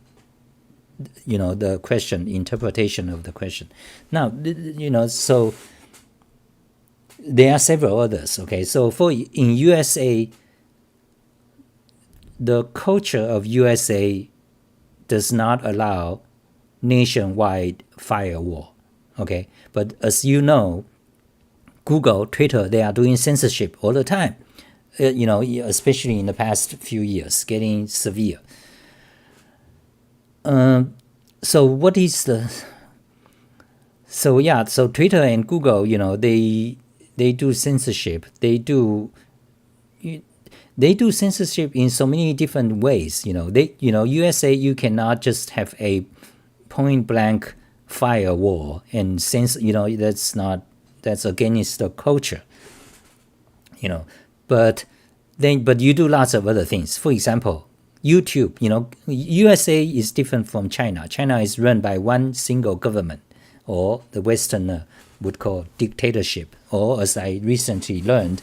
the question, interpretation of the question. Now so there are several others. Okay, so in USA, the culture of USA does not allow nationwide firewall. Okay, but as you know, Google, Twitter, they are doing censorship all the time. Especially in the past few years, getting severe. So what is the? So Twitter and Google, they do censorship. They do. they do censorship in so many different ways. USA, you cannot just have a point blank firewall and censor. That's against the culture. But you do lots of other things. For example, YouTube. USA is different from China. China is run by one single government, or the Westerner would call dictatorship, or as I recently learned,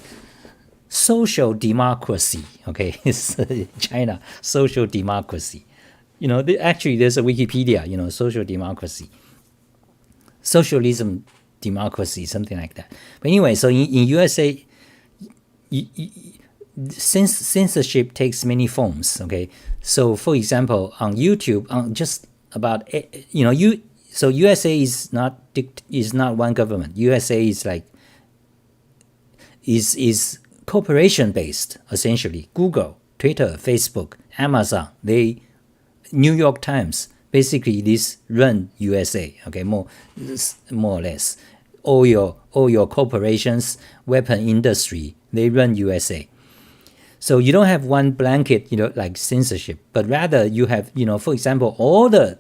social democracy. Okay, it's China, social democracy. Actually there's a Wikipedia, social democracy, socialism, democracy, something like that. But anyway, so in USA, censorship takes many forms. Okay, so for example, on YouTube, just about so USA is not one government. USA is like is corporation based, essentially. Google, Twitter, Facebook, Amazon, New York Times, basically this run USA. Okay, more or less. All your corporations, weapon industry, they run USA. So you don't have one blanket, like censorship, but rather you have, for example, all the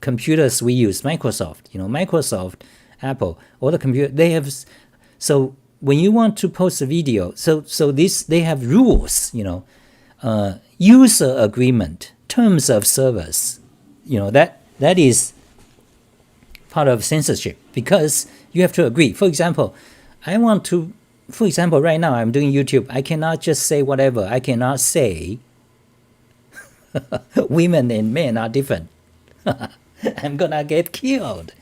computers we use, Microsoft, Apple, all the computers, they have. So when you want to post a video, they have rules, user agreement, terms of service, that is part of censorship, because you have to agree. For example, right now I'm doing YouTube. I cannot just say whatever. I cannot say women and men are different. I'm gonna get killed.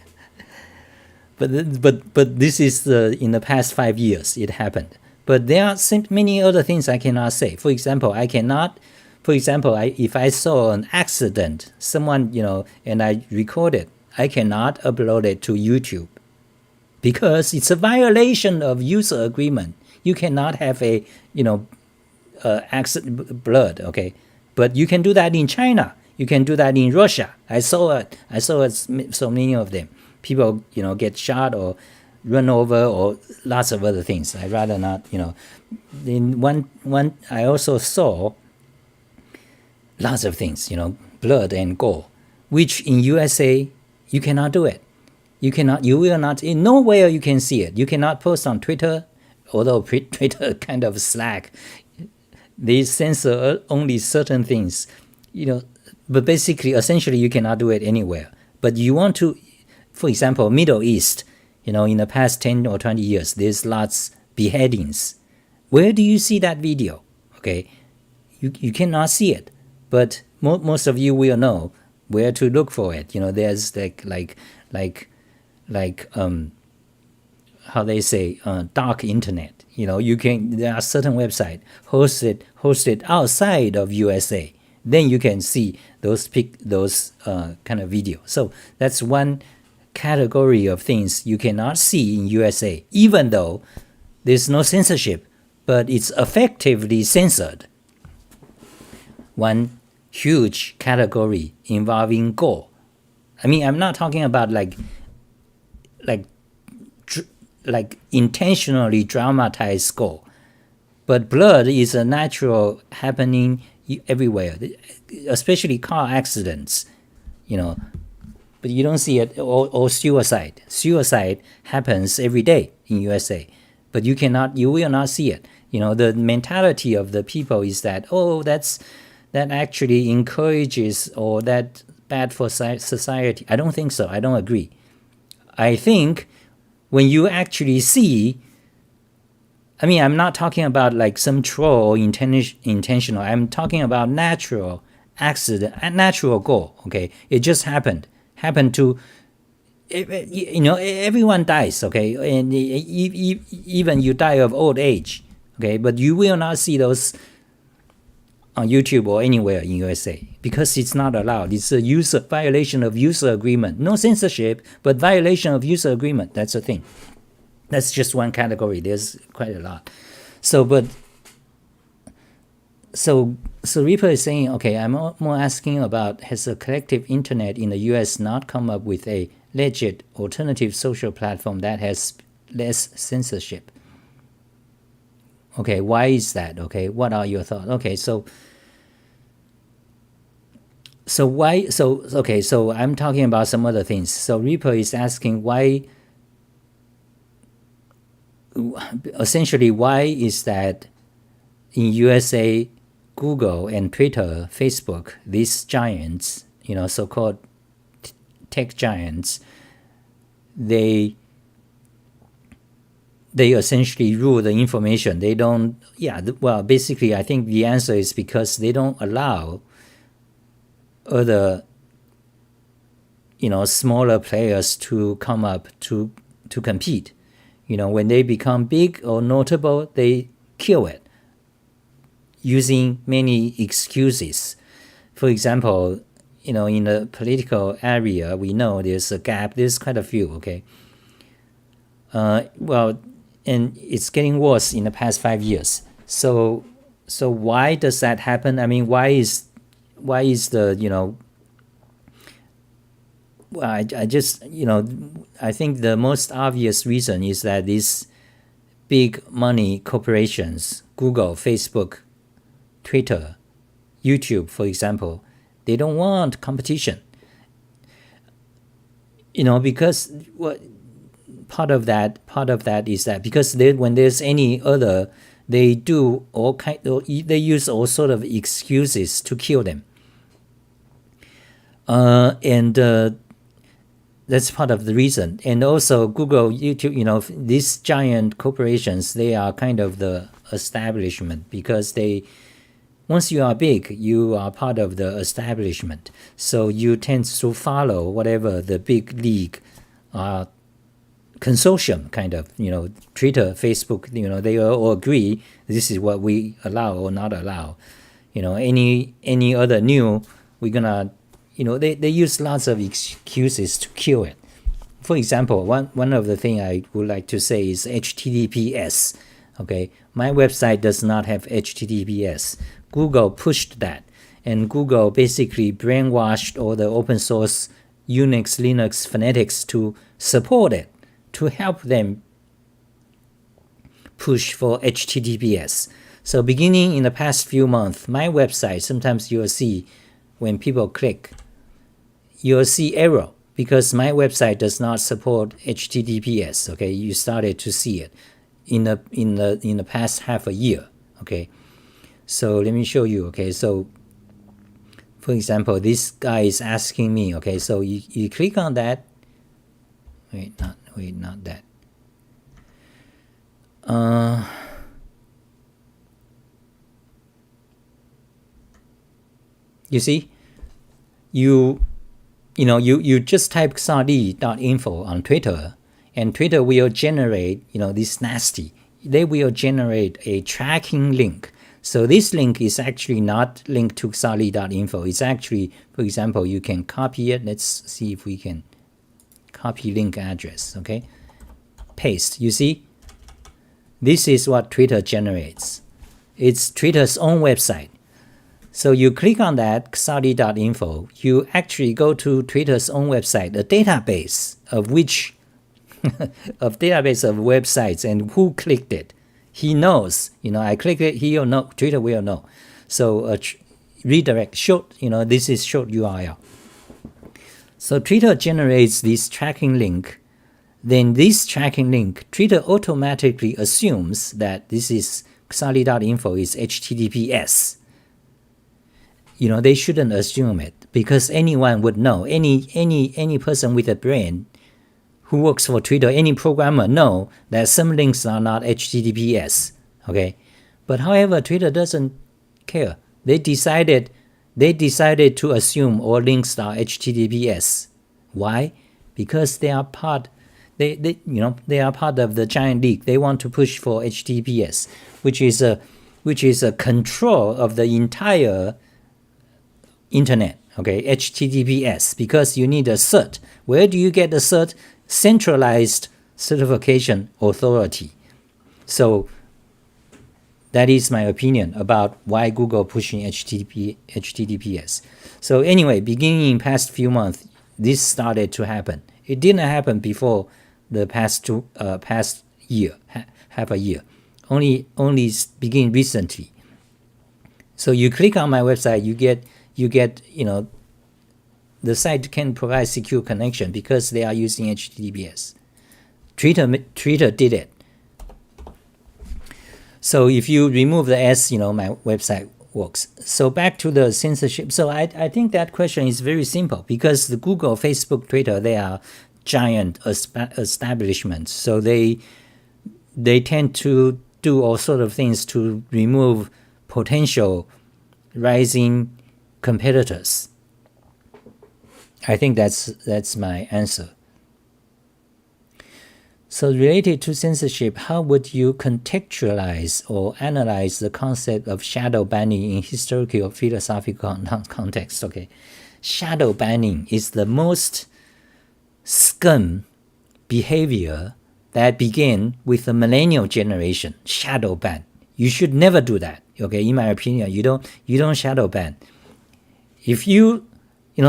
But this is in the past 5 years it happened. But there are many other things I cannot say. For example, if I saw an accident, someone, and I record it, I cannot upload it to YouTube, because it's a violation of user agreement. You cannot have a, accident, blood, okay? But you can do that in China. You can do that in Russia. I saw it so many of them. People, get shot or run over or lots of other things. I'd rather not, In one, I also saw lots of things, blood and gore, which in USA, you cannot do it. You will not, in nowhere you can see it. You cannot post on Twitter, although Twitter kind of slack. They censor only certain things, but basically, essentially, you cannot do it anywhere. But you want to, for example, Middle East, in the past 10 or 20 years, there's lots beheadings. Where do you see that video? Okay, you cannot see it, but most of you will know where to look for it. There's how they say, dark internet. There are certain websites hosted outside of USA. Then you can see those kind of video. So that's one category of things you cannot see in USA, even though there's no censorship, but it's effectively censored. One huge category involving gore. I mean, I'm not talking about like intentionally dramatized gore, but blood is a natural happening everywhere, especially car accidents, but you don't see it, or suicide. Suicide happens every day in USA, but you will not see it. The mentality of the people is that, that actually encourages, or that bad for society. I don't think so. I don't agree. I think when you actually see, I'm not talking about like some troll or intentional. I'm talking about natural accident, natural goal. Okay, it just happened to, everyone dies. Okay, and even you die of old age. Okay, but you will not see those on YouTube or anywhere in USA, because it's not allowed. It's a violation of user agreement. No censorship, but violation of user agreement. That's the thing. That's just one category. There's quite a lot. So Reaper is saying, okay, I'm more asking about, has the collective internet in the US not come up with a legit alternative social platform that has less censorship? Okay, why is that? Okay, what are your thoughts? Okay, so why? So okay, so I'm talking about some other things. So Reaper is asking why. Essentially, why is that in USA, Google and Twitter, Facebook, these giants, so-called tech giants, they essentially rule the information. They don't. Yeah. Well, basically, I think the answer is because they don't allow other, smaller players to come up to compete. When they become big or notable, they kill it using many excuses. For example, in the political area, we know there's a gap. There's quite a few, okay? Well, and it's getting worse in the past 5 years. So why does that happen? I mean, why is the, well, I just, I think the most obvious reason is that these big money corporations, Google, Facebook, Twitter, YouTube, for example, they don't want competition. Because what part of that is that because when there's any other, they do they use all sort of excuses to kill them. And that's part of the reason. And also Google, YouTube, these giant corporations, they are kind of the establishment because once you are big, you are part of the establishment. So you tend to follow whatever the big league consortium kind of, Twitter, Facebook, they all agree this is what we allow or not allow. Any other new, we're gonna, they use lots of excuses to kill it. For example, one of the things I would like to say is HTTPS. Okay, my website does not have HTTPS. Google pushed that, and Google basically brainwashed all the open source Unix, Linux fanatics to support it, to help them push for HTTPS. So beginning in the past few months, my website, sometimes you'll see when people click, you'll see error because my website does not support HTTPS. Okay, you started to see it in the past half a year. Okay, so let me show you. Okay, so for example, this guy is asking me. Okay, so you click on that. Not that. You see, you just type xali.info on Twitter, and Twitter will generate, this nasty. They will generate a tracking link. So this link is actually not linked to xali.info. It's actually, for example, you can copy it. Let's see if we can copy link address. Okay, paste. You see, this is what Twitter generates. It's Twitter's own website. So you click on that, xali.info, you actually go to Twitter's own website, a database of which, of database of websites, and who clicked it. He knows, I click it, he will know, Twitter will know. So redirect, short, this is short URL. So Twitter generates this tracking link. Then this tracking link, Twitter automatically assumes that this is xali.info is HTTPS. They shouldn't assume it because anyone would know. Any person with a brain who works for Twitter, any programmer know that some links are not HTTPS. Okay, but however, Twitter doesn't care. They decided to assume all links are HTTPS. Why? Because they are part. They are part of the giant league. They want to push for HTTPS, which is a control of the entire internet. Okay, HTTPS, because you need a cert. Where do you get the cert? Centralized certification authority. So that is my opinion about why Google pushing HTTPS. So anyway, beginning in past few months, this started to happen. It didn't happen before the past year, half a year. only begin recently. So you click on my website, you get the site can provide secure connection because they are using HTTPS. Twitter did it. So if you remove the S, my website works. So back to the censorship. So I think that question is very simple because the Google, Facebook, Twitter, they are giant establishments. So they tend to do all sort of things to remove potential rising competitors. I think that's my answer. So related to censorship, how would you contextualize or analyze the concept of shadow banning in historical or philosophical context? Okay, shadow banning is the most scum behavior that began with the millennial generation. Shadow ban. You should never do that. Okay, in my opinion, you don't shadow ban. If you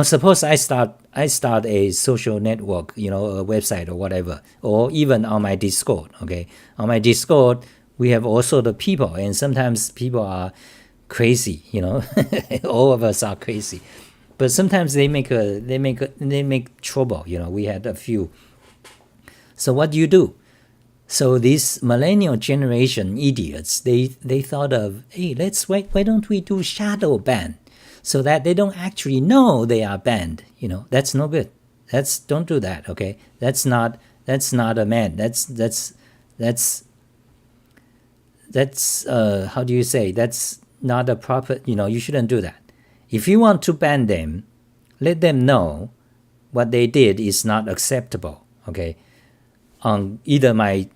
suppose I start a social network, a website or whatever, or even on my Discord, okay? On my Discord, we have all sorts of people, and sometimes people are crazy, all of us are crazy. But sometimes they make trouble, we had a few. So what do you do? So these millennial generation idiots, they thought of, hey, why don't we do shadow ban? So that they don't actually know they are banned. That's no good. Don't do that. Okay, that's not a man. That's how do you say? That's not a proper. You shouldn't do that. If you want to ban them, let them know what they did is not acceptable. Okay, on either my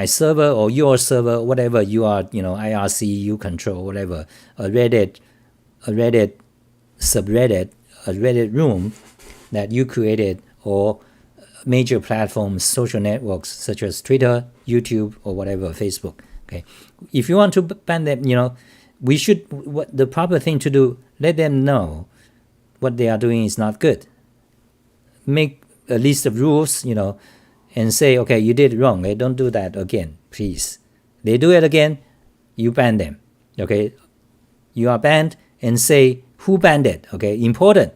server or your server, whatever you are, IRC you control, whatever, a Reddit subreddit, a Reddit room that you created, or major platforms, social networks such as Twitter, YouTube, or whatever, Facebook. Okay, if you want to ban them, what the proper thing to do, let them know what they are doing is not good. Make a list of rules, and say, okay, you did it wrong. Okay? Don't do that again, please. They do it again, you ban them. Okay, you are banned, and say who banned it. Okay, important.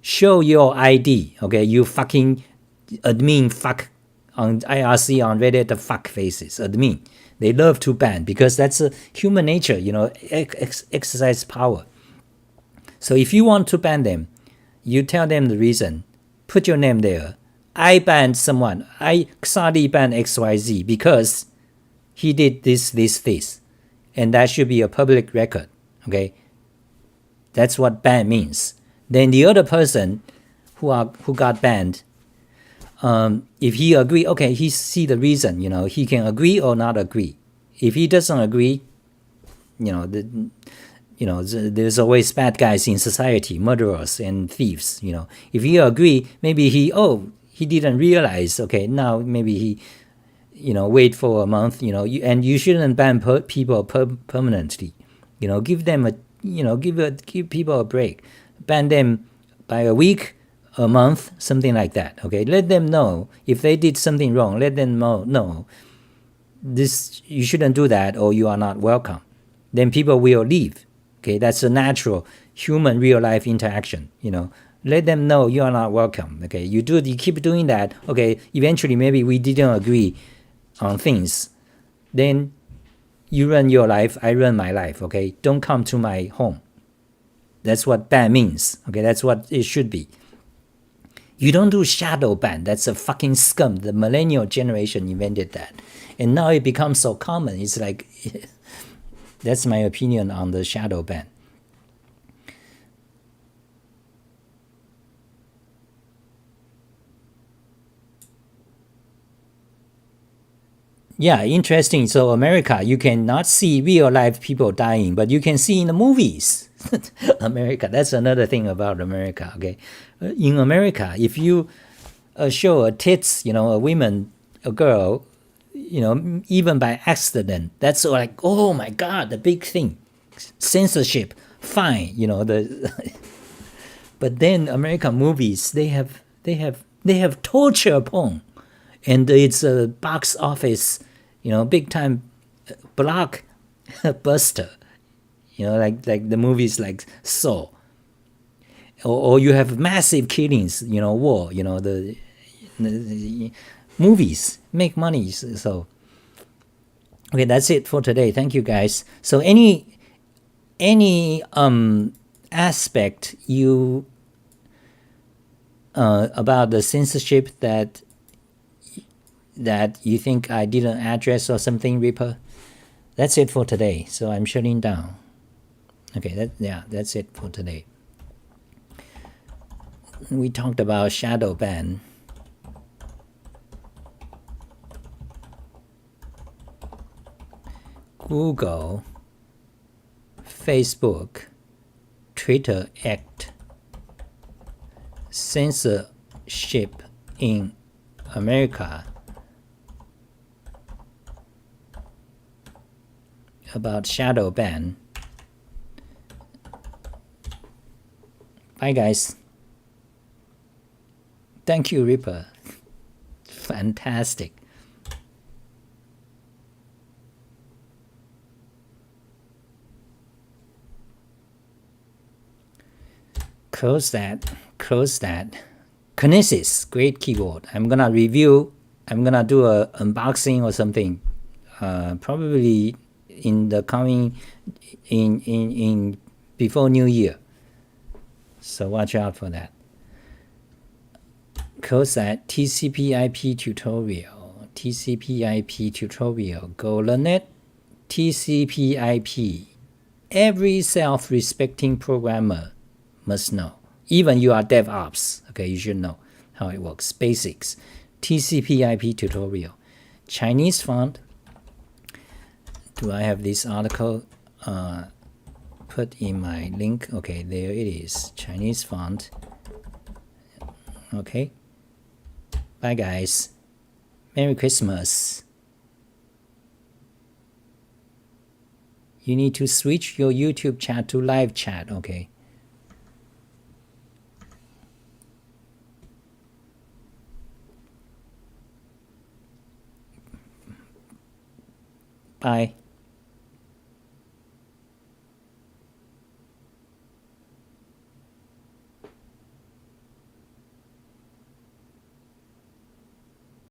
Show your ID. Okay, you fucking admin fuck on IRC, on Reddit, the fuck faces, admin. They love to ban because that's a human nature, exercise power. So if you want to ban them, you tell them the reason. Put your name there. I banned someone. Xadi banned XYZ because he did this. And that should be a public record. Okay? That's what ban means. Then the other person who got banned, if he agree, okay, he see the reason, he can agree or not agree. If he doesn't agree, there's always bad guys in society, murderers and thieves. If he agree, maybe he didn't realize. Okay, now maybe he, wait for a month. And you shouldn't ban people permanently. Give them give people a break. Ban them by a week, a month, something like that. Okay, let them know if they did something wrong. Let them know this, you shouldn't do that, or you are not welcome. Then people will leave. Okay, that's a natural human real life interaction. Let them know you are not welcome. Okay, you keep doing that. Okay, eventually maybe we didn't agree on things. Then you run your life, I run my life. Okay, don't come to my home. That's what ban means. Okay, that's what it should be. You don't do shadow ban. That's a fucking scum. The millennial generation invented that, and now it becomes so common. It's like that's my opinion on the shadow ban. Yeah, interesting. So America, you cannot see real life people dying, but you can see in the movies. America, that's another thing about America. Okay, in America, if you show a tits, a woman, a girl, even by accident, that's like, oh my God, the big thing, censorship, fine, But then American movies, they have torture porn, and it's a box office, big time blockbuster, like the movies like Saw, or you have massive killings, war, the movies make money. So okay, that's it for today. Thank you guys. So any aspect you about the censorship that you think I didn't address or something, Reaper? That's it for today. So I'm shutting down. Okay, that's it for today. We talked about shadow ban. Google, Facebook, Twitter Act, censorship in America, about shadow ban. Bye guys. Thank you, Reaper. Fantastic. Close that. Kinesis, great keyboard. I'm gonna do a unboxing or something. Probably in the coming in before New Year. So watch out for that. Close that. TCP/IP tutorial. Go learn it. TCP/IP. Every self-respecting programmer must know. Even you are DevOps, okay, you should know how it works. Basics. TCP/IP tutorial. Chinese font. Do I have this article put in my link? Okay, there it is. Chinese font. Okay. Bye guys. Merry Christmas. You need to switch your YouTube chat to live chat, okay? Bye.